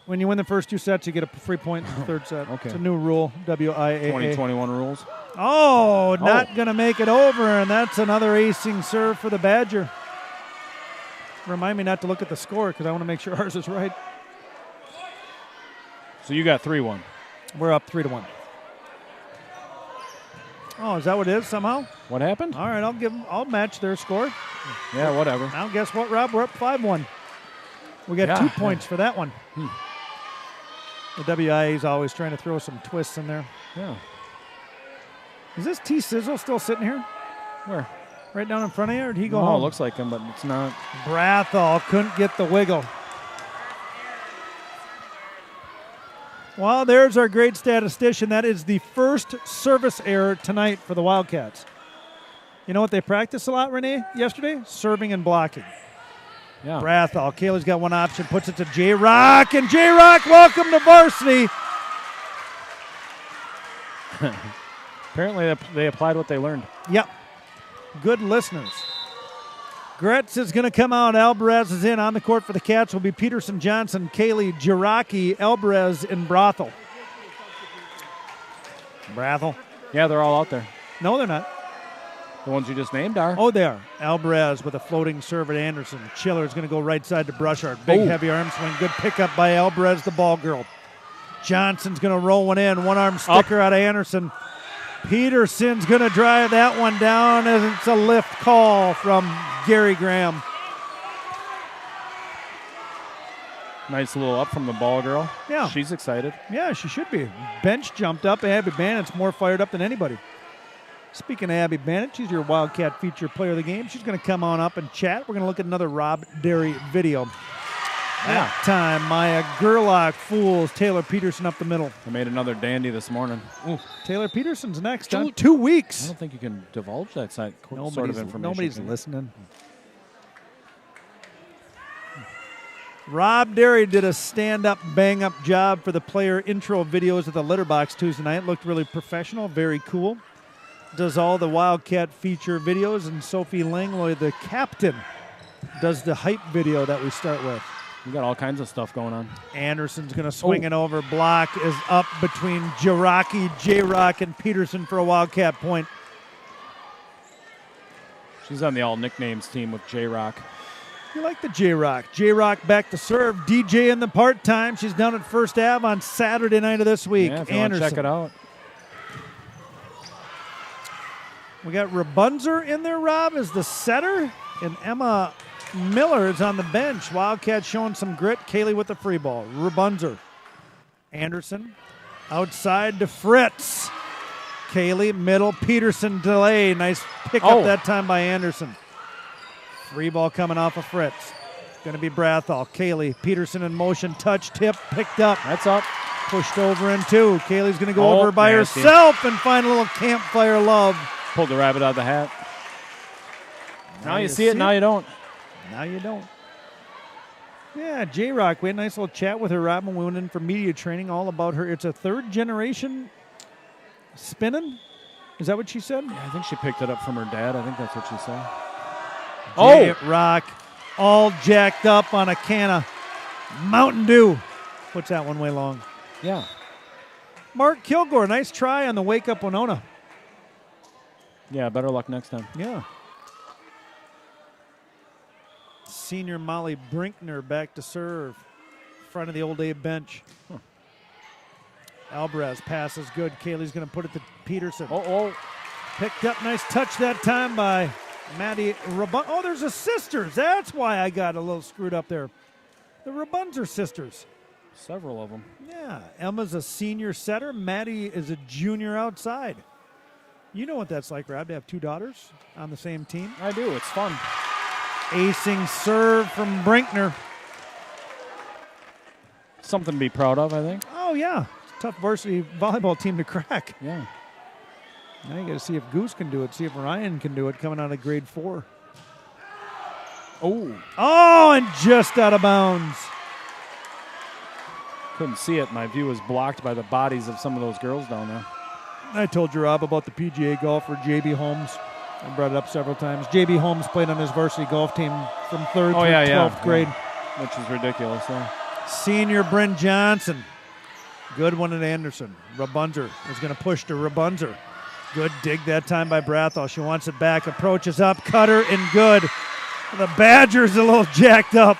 When you win the first 2 sets, you get a free point in the third set. Okay. It's a new rule, WIAA. 2021 rules. Oh, not going to make it over, and that's another acing serve for the Badger. Remind me not to look at the score because I want to make sure ours is right. So you got 3-1. We're up 3-1. Oh, is that what it is somehow? What happened? All right, I'll match their score. Yeah, whatever. Now guess what, Rob? We're up 5-1. We got 2 points for that one. The WIA is always trying to throw some twists in there. Yeah. Is this T Sizzle still sitting here? Where? Right down in front of you, or did he go Oh, home? it looks like him, but it's not. Brathall couldn't get the wiggle. Well, there's our great statistician. That is the first service error tonight for the Wildcats. You know what they practiced a lot, Renee, yesterday? Serving and blocking. Yeah. Brathall. Kaley's got one option, puts it to J-Rock, and J-Rock, welcome to varsity. Apparently they applied what they learned. Yep. Good listeners. Gretz is going to come out. Alvarez is in. On the court for the Cats will be Peterson, Johnson, Kaley, Jiraki, Alvarez, and Brothel. Brathel. Yeah, they're all out there. No, they're not. The ones you just named are. Oh, they are. Alvarez with a floating serve at Anderson. Chiller is going to go right side to Brushart. Big, heavy arm swing. Good pickup by Alvarez, the ball girl. Johnson's going to roll one in. One arm sticker out of Anderson. Peterson's going to drive that one down as it's a lift call from Gary Graham. Nice little up from the ball girl. Yeah. She's excited. Yeah, she should be. Bench jumped up. Abby Bannett's more fired up than anybody. Speaking of Abby Bannett, she's your Wildcat feature player of the game. She's going to come on up and chat. We're going to look at another Rob Derry video. That time, Maya Gerlach fools Taylor Peterson up the middle. I made another dandy this morning. Ooh. Taylor Peterson's next. 2 weeks. I don't think you can divulge that sort of information. Nobody's listening. Rob Derry did a stand-up, bang-up job for the player intro videos at the Litter Box Tuesday night. Looked really professional, very cool. Does all the Wildcat feature videos, and Sophie Langlois, the captain, does the hype video that we start with. We got all kinds of stuff going on. Anderson's going to swing it over. Block is up between J-Rock, and Peterson for a Wildcat point. She's on the all nicknames team with J-Rock. You like the J-Rock. J-Rock back to serve. DJ in the part-time. She's down at First Ave on Saturday night of this week. Yeah, if you want to check it out. We got Rabunzer in there, Rob, as the setter, and Emma Miller is on the bench. Wildcat showing some grit. Kaley with the free ball. Rabunzer. Anderson outside to Fritz. Kaley, middle. Peterson delay. Nice pick up that time by Anderson. Free ball coming off of Fritz. Going to be Brathall. Kaley, Peterson in motion. Touch, tip, picked up. That's up. Pushed over in two. Kaley's going to go over by herself and find a little campfire love. Pulled the rabbit out of the hat. Now you see it, now you don't. Now you don't. Yeah, J-Rock, we had a nice little chat with her, Rob, when we went in for media training, all about her. It's a third generation spinning. Is that what she said? Yeah, I think she picked it up from her dad. I think that's what she said. J-Rock, all jacked up on a can of Mountain Dew. Puts that one way long. Yeah. Mark Kilgore, nice try on the Wake Up Winona. Yeah, better luck next time. Yeah. Senior Molly Brinkner back to serve. Front of the Old Abe bench. Alvarez pass is good. Kaley's going to put it to Peterson. Picked up, nice touch that time by Maddie Rabun. Oh, there's a sisters. That's why I got a little screwed up there. The Rabunzer sisters. Several of them. Yeah. Emma's a senior setter. Maddie is a junior outside. You know what that's like, Rob, to have two daughters on the same team? I do. It's fun. Acing serve from Brinkner. Something to be proud of, I think. Oh, yeah. It's a tough varsity volleyball team to crack. Yeah. Now you got to see if Goose can do it, see if Ryan can do it coming out of grade 4. Oh, and just out of bounds. Couldn't see it. My view was blocked by the bodies of some of those girls down there. I told you, Rob, about the PGA golfer J.B. Holmes. I brought it up several times. J.B. Holmes played on his varsity golf team from 3rd through 12th grade. Which is ridiculous. Senior Bryn Johnson. Good one at Anderson. Rabunzer is going to push to Rabunzer. Good dig that time by Brathall. She wants it back. Approaches up. Cutter and good. The Badgers a little jacked up.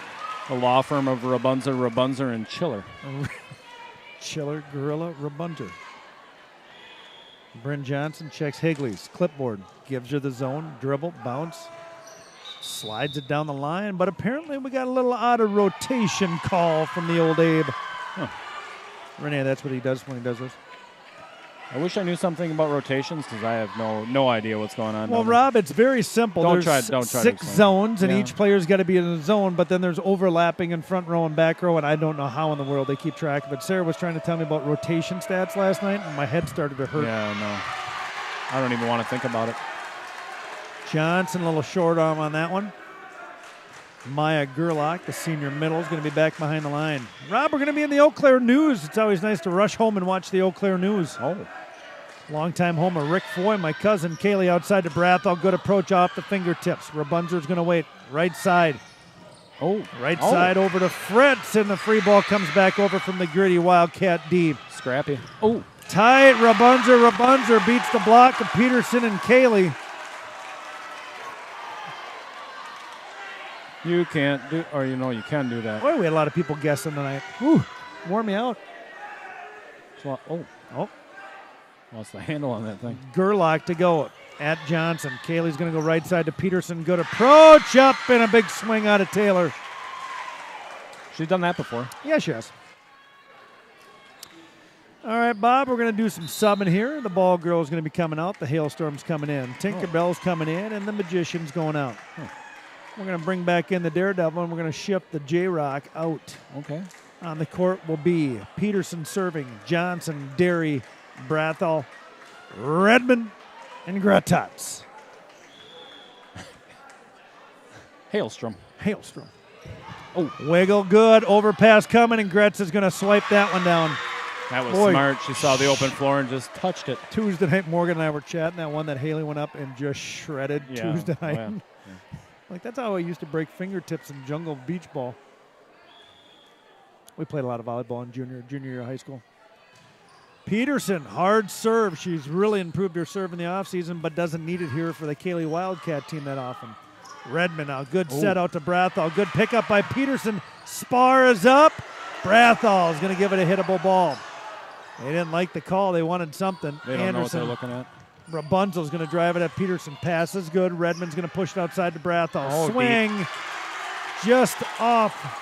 The law firm of Rabunzer, and Chiller. Chiller, Gorilla, Rabunzer. Bryn Johnson checks Higley's clipboard. Gives her the zone. Dribble, bounce. Slides it down the line. But apparently we got a little out of rotation call from the Old Abe. Renee, that's what he does when he does this. I wish I knew something about rotations because I have no idea what's going on. Well, Rob, it's very simple. Don't there's try 6 zones, and each player's got to be in a zone, but then there's overlapping in front row and back row, and I don't know how in the world they keep track of it. Sarah was trying to tell me about rotation stats last night, and my head started to hurt. Yeah, no. I don't even want to think about it. Johnson, a little short arm on that one. Maya Gerlach, the senior middle, is going to be back behind the line. Rob, we're going to be in the Eau Claire News. It's always nice to rush home and watch the Eau Claire News. Longtime homer Rick Foy, my cousin Kaley outside to Brathall. Good approach off the fingertips. Rabunzer's going to wait. Right side. Right side over to Fritz, and the free ball comes back over from the gritty Wildcat D. Scrappy. Tight. Rabunzer beats the block of Peterson and Kaley. You can't do, or you can do that. Boy, we had a lot of people guessing tonight. Wore me out. Lost the handle on that thing. Gerlach to go at Johnson. Kaley's going to go right side to Peterson. Good approach up and a big swing out of Taylor. She's done that before. Yeah, she has. All right, Bob, we're going to do some subbing here. The ball girl's going to be coming out. The hailstorm's coming in. Tinkerbell's coming in, and the magician's going out. We're going to bring back in the Daredevil, and we're going to shift the J-Rock out. Okay. On the court will be Peterson serving, Johnson, Derry, Brathel, Redmond, and Gratats. Hailstrom. Oh, wiggle good. Overpass coming, and Gretz is going to swipe that one down. That was Boy. smart. She saw the open floor and just touched it. Tuesday night, Morgan and I were chatting. That one that Haley went up and just shredded Tuesday night. Yeah. Like, that's how I used to break fingertips in jungle beach ball. We played a lot of volleyball in junior year of high school. Peterson, hard serve. She's really improved her serve in the offseason, but doesn't need it here for the Kaley Wildcat team that often. Redmond now, good set out to Brathall. Good pickup by Peterson. Spar is up. Brathall is going to give it a hittable ball. They didn't like the call. They wanted something. They don't Anderson, know what they're looking at. Rabunzel's going to drive it at Peterson. Pass is good. Redmond's going to push it outside to Brathall. Oh, swing deep. Just off.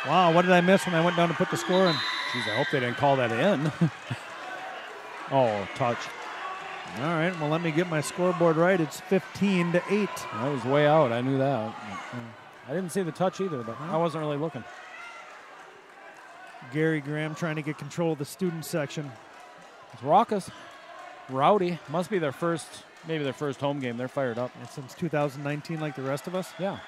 Wow, what did I miss when I went down to put the score in? Jeez, I hope they didn't call that in. Oh, touch. All right, well, let me get my scoreboard right. It's 15-8. That was way out. I knew that. I didn't see the touch either, but I wasn't really looking. Gary Graham trying to get control of the student section. It's raucous. Rowdy. Must be their first, maybe their first home game. They're fired up. And since 2019, like the rest of us. Yeah.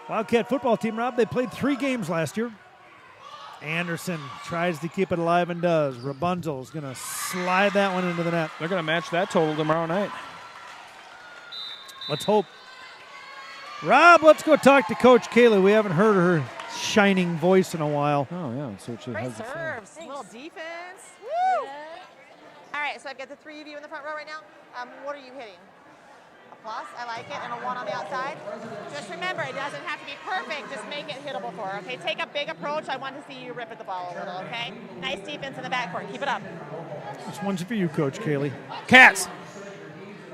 Wildcat football team, Rob, they played 3 games last year. Anderson tries to keep it alive and does. Rabunzel is going to slide that one into the net. They're going to match that total tomorrow night. Let's hope. Rob, let's go talk to Coach Kaley. We haven't heard her shining voice in a while. Oh, yeah. Let's see what she Great has to say. serves. Little defense. Woo! All right, so I've got the 3 of you in the front row right now. What are you hitting? A plus, I like it, and a 1 on the outside. Just remember, it doesn't have to be perfect. Just make it hittable for her, okay? Take a big approach. I want to see you rip at the ball a little, okay? Nice defense in the backcourt. Keep it up. This one's for you, Coach Kaley. Cats!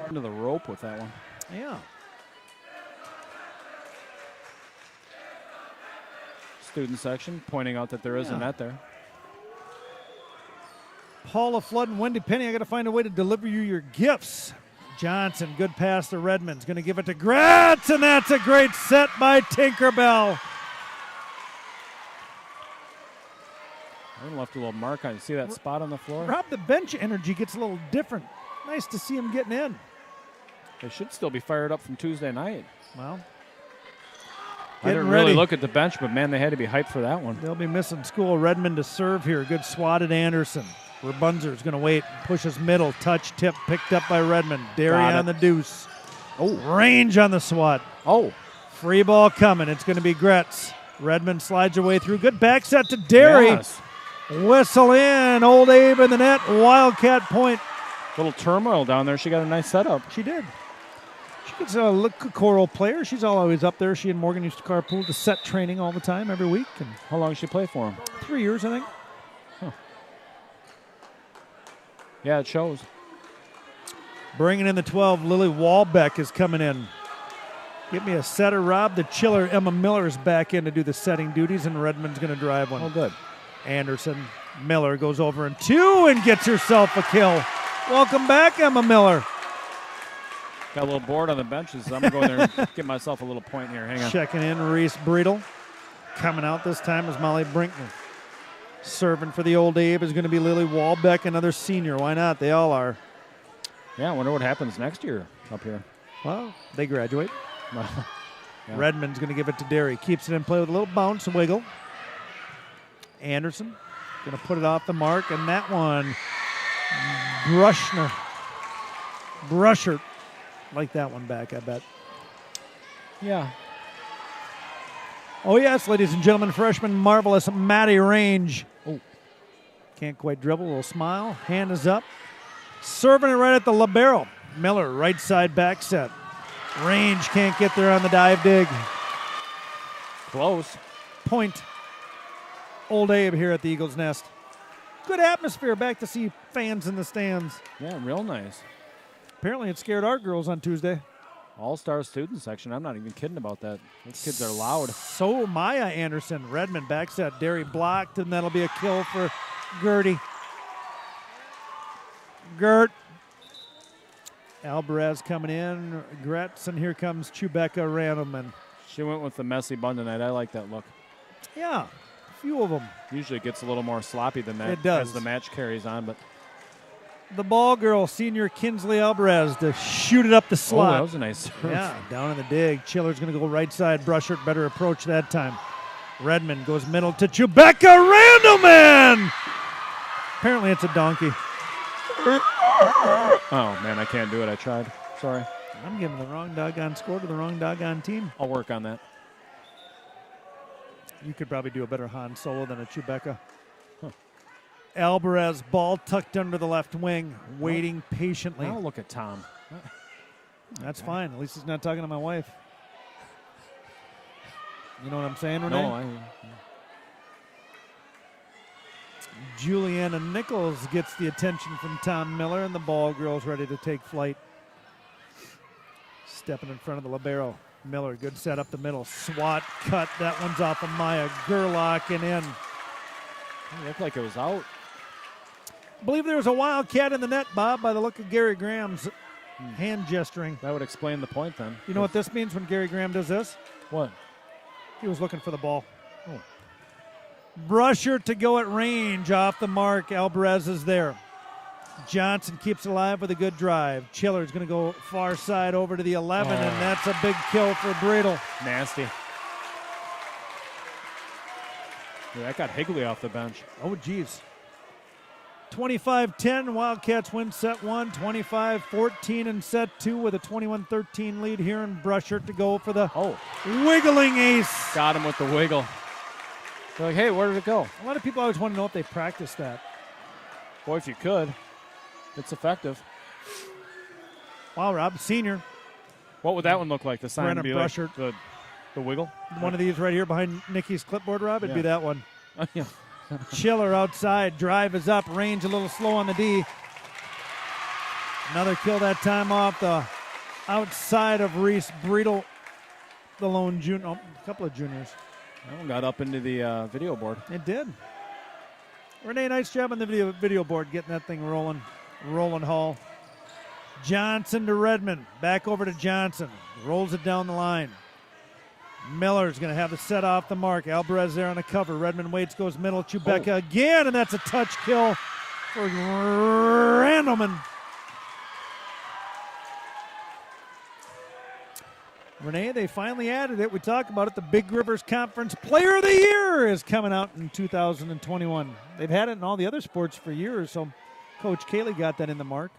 Into the rope with that one. Yeah. Student section pointing out that there is a net there. Paula Flood and Wendy Penny, I got to find a way to deliver you your gifts. Johnson, good pass to Redmond's going to give it to Gratz, and that's a great set by Tinkerbell. I left a little mark on. See that spot on the floor? Rob, the bench energy gets a little different. Nice to see him getting in. They should still be fired up from Tuesday night. Well, I didn't really look at the bench, but man, they had to be hyped for that one. They'll be missing school. Redmond to serve here. Good swatted Anderson. Rabunzer's going to wait. Pushes middle. Touch tip picked up by Redmond. Derry on the deuce. Oh, range on the swat. Oh. Free ball coming. It's going to be Gretz. Redmond slides her way through. Good back set to Derry. Yes. Whistle in. Old Abe in the net. Wildcat point. Little turmoil down there. She got a nice setup. She did. She gets a coral player. She's always up there. She and Morgan used to carpool to set training all the time every week. And how long did she play for him? 3 years, I think. Huh. Yeah, it shows. Bringing in the 12, Lily Walbeck is coming in. Give me a setter, Rob. The chiller, Emma Miller, is back in to do the setting duties, and Redmond's going to drive one. Oh, good. Anderson, Miller goes over in 2 and gets herself a kill. Welcome back, Emma Miller. Got a little bored on the benches. So I'm going to go in there and get myself a little point here. Hang on. Checking in, Reese Breedle. Coming out this time is Molly Brinkman. Serving for the Old Abe is going to be Lily Walbeck, another senior. Why not? They all are. Yeah, I wonder what happens next year up here. Well, they graduate. Yeah. Redmond's going to give it to Derry. Keeps it in play with a little bounce and wiggle. Anderson going to put it off the mark, and that one, Brusher. Like that one back, I bet. Yeah. Oh, yes, ladies and gentlemen, freshman marvelous Maddie Range. Oh, can't quite dribble. A little smile. Hand is up. Serving it right at the libero. Miller, right side back set. Range can't get there on the dive dig. Close. Point. Old Abe here at the Eagles Nest. Good atmosphere. Back to see fans in the stands. Yeah, real nice. Apparently it scared our girls on Tuesday. All-star student section. I'm not even kidding about that. Those kids are loud. So Maya Anderson. Redmond back set. Derry blocked, and that'll be a kill for Gertie. Gert Alvarez coming in. Gretz, and here comes Chewbacca Randleman. She went with the messy bun tonight. I like that look. Yeah, a few of them. Usually it gets a little more sloppy than that It does. as the match carries on, but The ball girl, senior Kinsley Alvarez, to shoot it up the slot. that was a nice serve. Yeah, down in the dig. Chiller's going to go right side. Brushert, better approach that time. Redmond goes middle to Chewbacca Randleman. Apparently it's a donkey. Oh, man, I can't do it. I tried. Sorry. I'm giving the wrong doggone score to the wrong doggone team. I'll work on that. You could probably do a better Han Solo than a Chewbacca. Alvarez, ball tucked under the left wing, waiting patiently. Now look at Tom. That's fine. At least he's not talking to my wife. You know what I'm saying, Renee? No, Juliana Nichols gets the attention from Tom Miller, and the ball girl's ready to take flight. Stepping in front of the libero. Miller, good set up the middle. Swat cut. That one's off of Maya Gerlach and in. it looked like it was out. I believe there was a Wildcat in the net, Bob, by the look of Gary Graham's hand gesturing. That would explain the point then. You know what this means when Gary Graham does this? What? He was looking for the ball. Oh. Brusher to go at range off the mark. Alvarez is there. Johnson keeps it alive with a good drive. Chiller's going to go far side over to the 11, and that's a big kill for Bradle. Nasty. Yeah, that got Higley off the bench. Oh, geez. 25-10, Wildcats win set 1, 25-14 in set 2 with a 21-13 lead here in Brusher to go for the wiggling ace. Got him with the wiggle. They're like, hey, where did it go? A lot of people always want to know if they practice that. Boy, if you could. It's effective. Wow, Rob, senior. What would that one look like? The sign Brennan would be like Brusher. the wiggle? One of these right here behind Nikki's clipboard, Rob, it'd be that one. Yeah. Chiller outside. Drive is up. Range a little slow on the D. Another kill that time off the outside of Reese Bredel, the lone junior. Oh, a couple of juniors. That one got up into the video board. It did. Renee, nice job on the video board getting that thing rolling. Rolling Hall. Johnson to Redmond. Back over to Johnson. Rolls it down the line. Miller's going to have the set off the mark. Alvarez there on the cover. Redmond waits, goes middle. Chewbacca again, and that's a touch kill for Randleman. Renee, they finally added it. We talked about it. The Big Rivers Conference Player of the Year is coming out in 2021. They've had it in all the other sports for years, so Coach Kaley got that in the mark.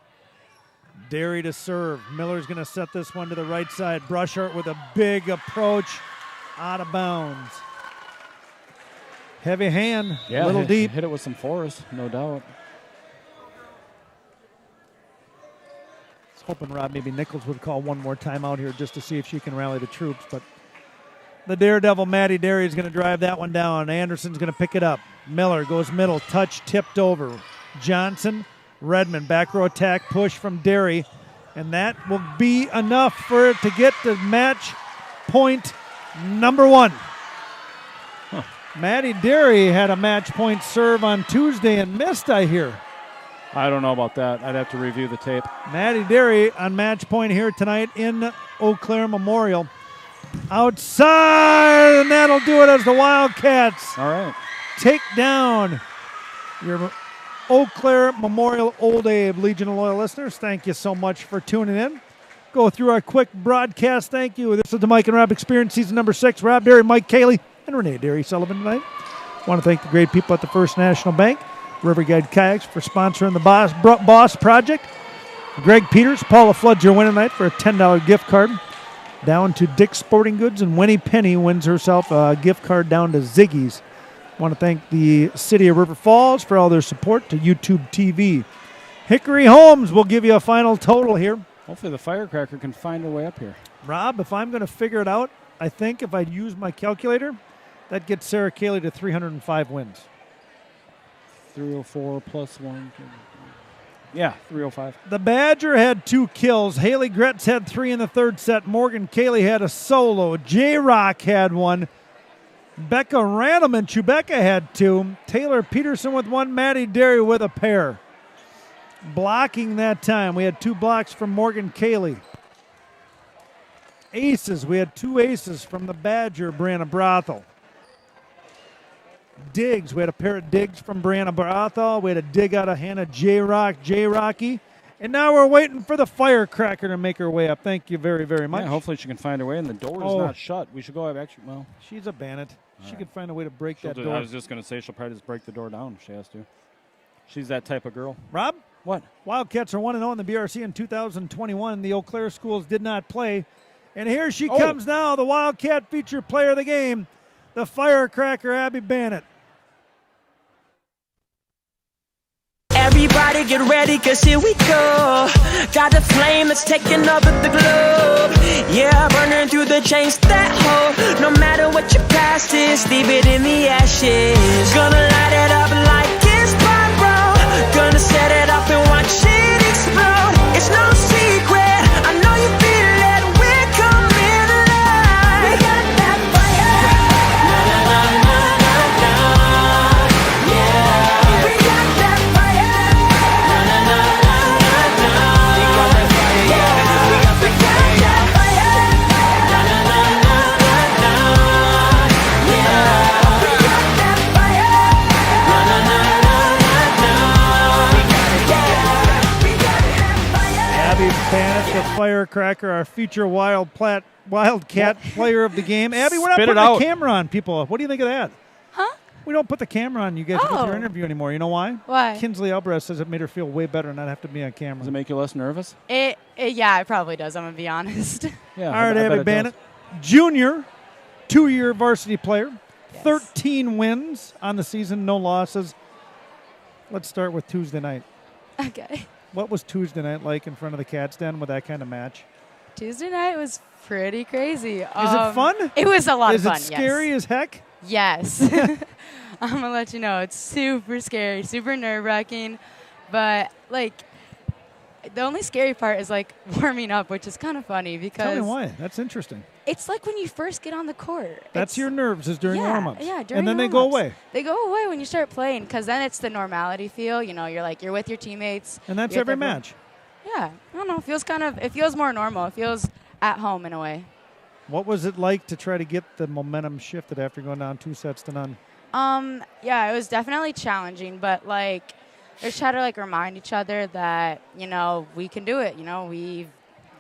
Derry to serve. Miller's going to set this one to the right side. Brushart with a big approach. Out of bounds. Heavy hand. Yeah, a little deep. Hit it with some force, no doubt. I was hoping, Rob, maybe Nichols would call one more time out here just to see if she can rally the troops. But the Daredevil, Maddie Derry, is going to drive that one down. Anderson's going to pick it up. Miller goes middle. Touch tipped over. Johnson, Redmond, back row attack, push from Derry. And that will be enough for it to get to match point number 1. Maddie Derry had a match point serve on Tuesday and missed, I hear. I don't know about that. I'd have to review the tape. Maddie Derry on match point here tonight in Eau Claire Memorial. Outside, and that'll do it as the Wildcats All right. take down your Eau Claire Memorial Old Abe Legion of Loyal listeners. Thank you so much for tuning in. Go through our quick broadcast. Thank you. This is the Mike and Rob Experience, season number 6. Rob Derry, Mike Kaley, and Renee Derry Sullivan tonight. Want to thank the great people at the First National Bank, River Guide Kayaks for sponsoring the Boss Project. Greg Peters, Paula Flood's your winner tonight for a $10 gift card. Down to Dick's Sporting Goods, and Winnie Penny wins herself a gift card down to Ziggy's. Want to thank the City of River Falls for all their support to YouTube TV. Hickory Homes will give you a final total here. Hopefully the firecracker can find her way up here. Rob, if I'm going to figure it out, I think if I use my calculator, that gets Sarah Kaley to 305 wins. 304 plus 1. Yeah, 305. The Badger had 2 kills. Haley Gretz had 3 in the third set. Morgan Kaley had a solo. J-Rock had 1. Becca Randleman, Chewbacca had 2. Taylor Peterson with 1. Maddie Derry with a pair. Blocking that time, we had 2 blocks from Morgan Kaley. Aces, we had 2 aces from the Badger, Brianna Brothel. Digs, we had a pair of digs from Brianna Brothel. We had a dig out of Hannah J-Rocky. And now we're waiting for the firecracker to make her way up. Thank you very, very much. Yeah, hopefully she can find her way, and the door is not shut. We should go actually, well. She's a bandit. She could find a way to break that I door. was just going to say she'll probably just break the door down if she has to. She's that type of girl. Rob? What? Wildcats are 1-0 in the BRC in 2021. The Eau Claire schools did not play. And here she comes now, the Wildcat feature player of the game, the firecracker, Abby Bannett. Everybody get ready, cause here we go. Got a flame that's taking over the globe. Yeah, burning through the chains that hold. No matter what your past is, leave it in the ashes. Gonna light it up like it's pyro. Gonna set it up and watch it explode. It's no secret, I know you feel it. We're coming alive. We got that fire. Na, na, na, na, na, na. Yeah. We got that fire. Na, na, na, na, na, na. We got that fire. Yeah. We got that fire. Na, na, na, na, na, na. Yeah. We got that fire. Na, na, na, na, na, na. We got it. Yeah. We got that fire. Abby Bannett, the firecracker, our future Wildcat player of the game. Abby, we're not Spit it putting the out. camera on people. What do you think of that? Huh? We don't put the camera on you guys with your interview anymore. You know why? Why? Kinsley Alvarez says it made her feel way better not have to be on camera. Does it make you less nervous? Yeah, it probably does. I'm gonna be honest. Yeah. All right, I bet Abby it Bannett, does. junior, 2-year varsity player, Yes. 13 wins on the season, no losses. Let's start with Tuesday night. Okay. What was Tuesday night like in front of the Cats Den with that kind of match? Tuesday night was pretty crazy. Is it fun? It was a lot of fun. Is it scary as heck? Yes. I'm gonna let you know it's super scary, super nerve-wracking, but like the only scary part is like warming up, which is kind of funny because Tell me why. That's interesting. it's like when you first get on the court. That's It's- your nerves is during warm-ups. Yeah, during And then they go warm-ups. away. They go away when you start playing because then it's the normality feel. You know, you're with your teammates. And that's you're with every everyone. match. Yeah, I don't know. It feels more normal. It feels at home in a way. What was it like to try to get the momentum shifted after going down 2-0? Yeah, it was definitely challenging, but like, just try to like remind each other that we can do it. We've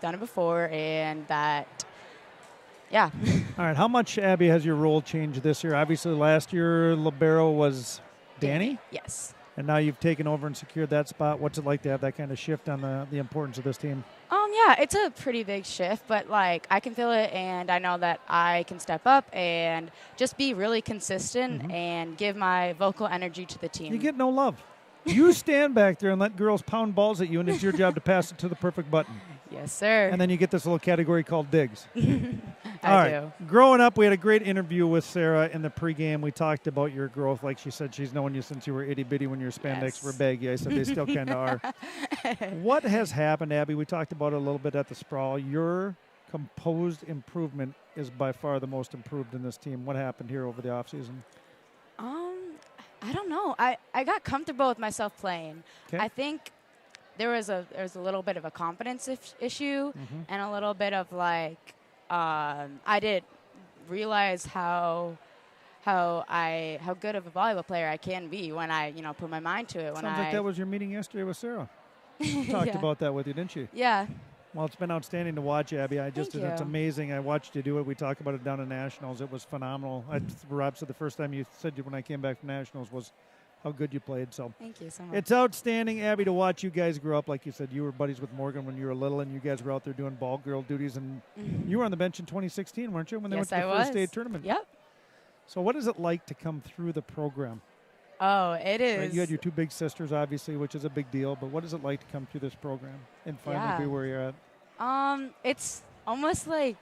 done it before, and that, yeah. All right, how much, Abby, has your role changed this year? Obviously, last year, libero was Danny, Yes. and now you've taken over and secured that spot. What's it like to have that kind of shift on the importance of this team? Yeah, it's a pretty big shift, but like I can feel it, and I know that I can step up and just be really consistent and give my vocal energy to the team. You get no love. You stand back there and let girls pound balls at you, and it's your job to pass it to the perfect button. Yes, sir. And then you get this little category called digs. I All right. do. Growing up, we had a great interview with Sarah in the pregame. We talked about your growth. Like she said, she's known you since you were itty-bitty when your spandex Yes. were baggy. I said they still kind of are. What has happened, Abby? We talked about it a little bit at the sprawl. Your composed improvement is by far the most improved in this team. What happened here over the offseason? I don't know. I got comfortable with myself playing. Okay. I think there was a little bit of a confidence issue and a little bit of like I didn't realize how good of a volleyball player I can be when I put my mind to it. Sounds like that was your meeting yesterday with Sarah. Talked Yeah. about that with you, didn't she? Yeah. Well, it's been outstanding to watch, Abby. Thank It's you. amazing. I watched you do it. We talked about it down at Nationals. It was phenomenal. Rob said the first time you said when I came back from Nationals was how good you played. So Thank you so much. it's outstanding, Abby, to watch you guys grow up. Like you said, you were buddies with Morgan when you were little, and you guys were out there doing ball girl duties. And you were on the bench in 2016, weren't you, when they Yes, went to the I first was. state tournament? Yep. So what is it like to come through the program? Oh, it is. Right, you had your two big sisters, obviously, which is a big deal. But what is it like to come through this program and finally Yeah. be where you're at? It's almost like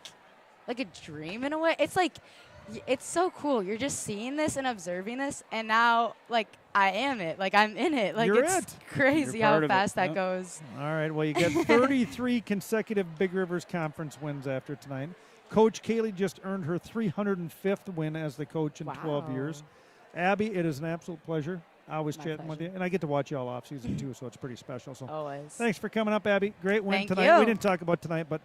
a dream in a way. It's like it's so cool. You're just seeing this and observing this, and now like I am it. Like I'm in it. Like You're it's it. crazy You're part how of it. fast that Yep. goes. All right, well, you get 33 consecutive Big Rivers Conference wins after tonight. Coach Kaley just earned her 305th win as the coach in 12 Wow. years. Abby, it is an absolute pleasure. Always My chatting with pleasure. you. And I get to watch you all off season too, so it's pretty special. So Always. thanks for coming up, Abby. Great win Thank tonight. We you. didn't talk about tonight, but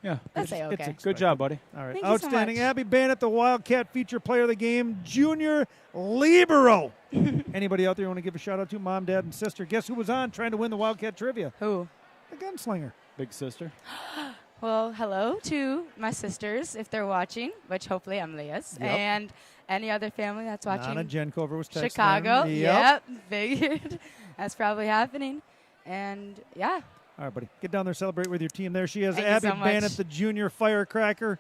Yeah. That's okay. it's Good job, buddy. all right. Thank you so Outstanding. much. Abby Bannett, the Wildcat feature player of the game, junior libero. Anybody out there want to give a shout out to? Mom, dad, and sister. Guess who was on trying to win the Wildcat trivia? Who? The gunslinger. Big sister. Well, hello to my sisters if they're watching, which hopefully Emily's, Yep. and any other family that's watching. Nana Jenkover was texting. Chicago. them. Yep. Figured that's probably happening. And yeah, All right, buddy. Get down there, celebrate with your team there. She has Thank you Abby so much. Bannett, the junior firecracker.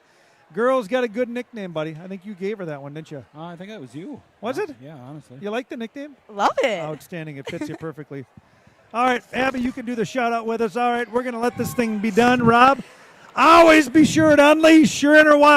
Girl's got a good nickname, buddy. I think you gave her that one, didn't you? I think that was you. Was it? Yeah, honestly. You like the nickname? love it. Outstanding. It fits you perfectly. All right, Abby, you can do the shout out with us. All right, we're going to let this thing be done. Rob, always be sure to unleash your inner wild.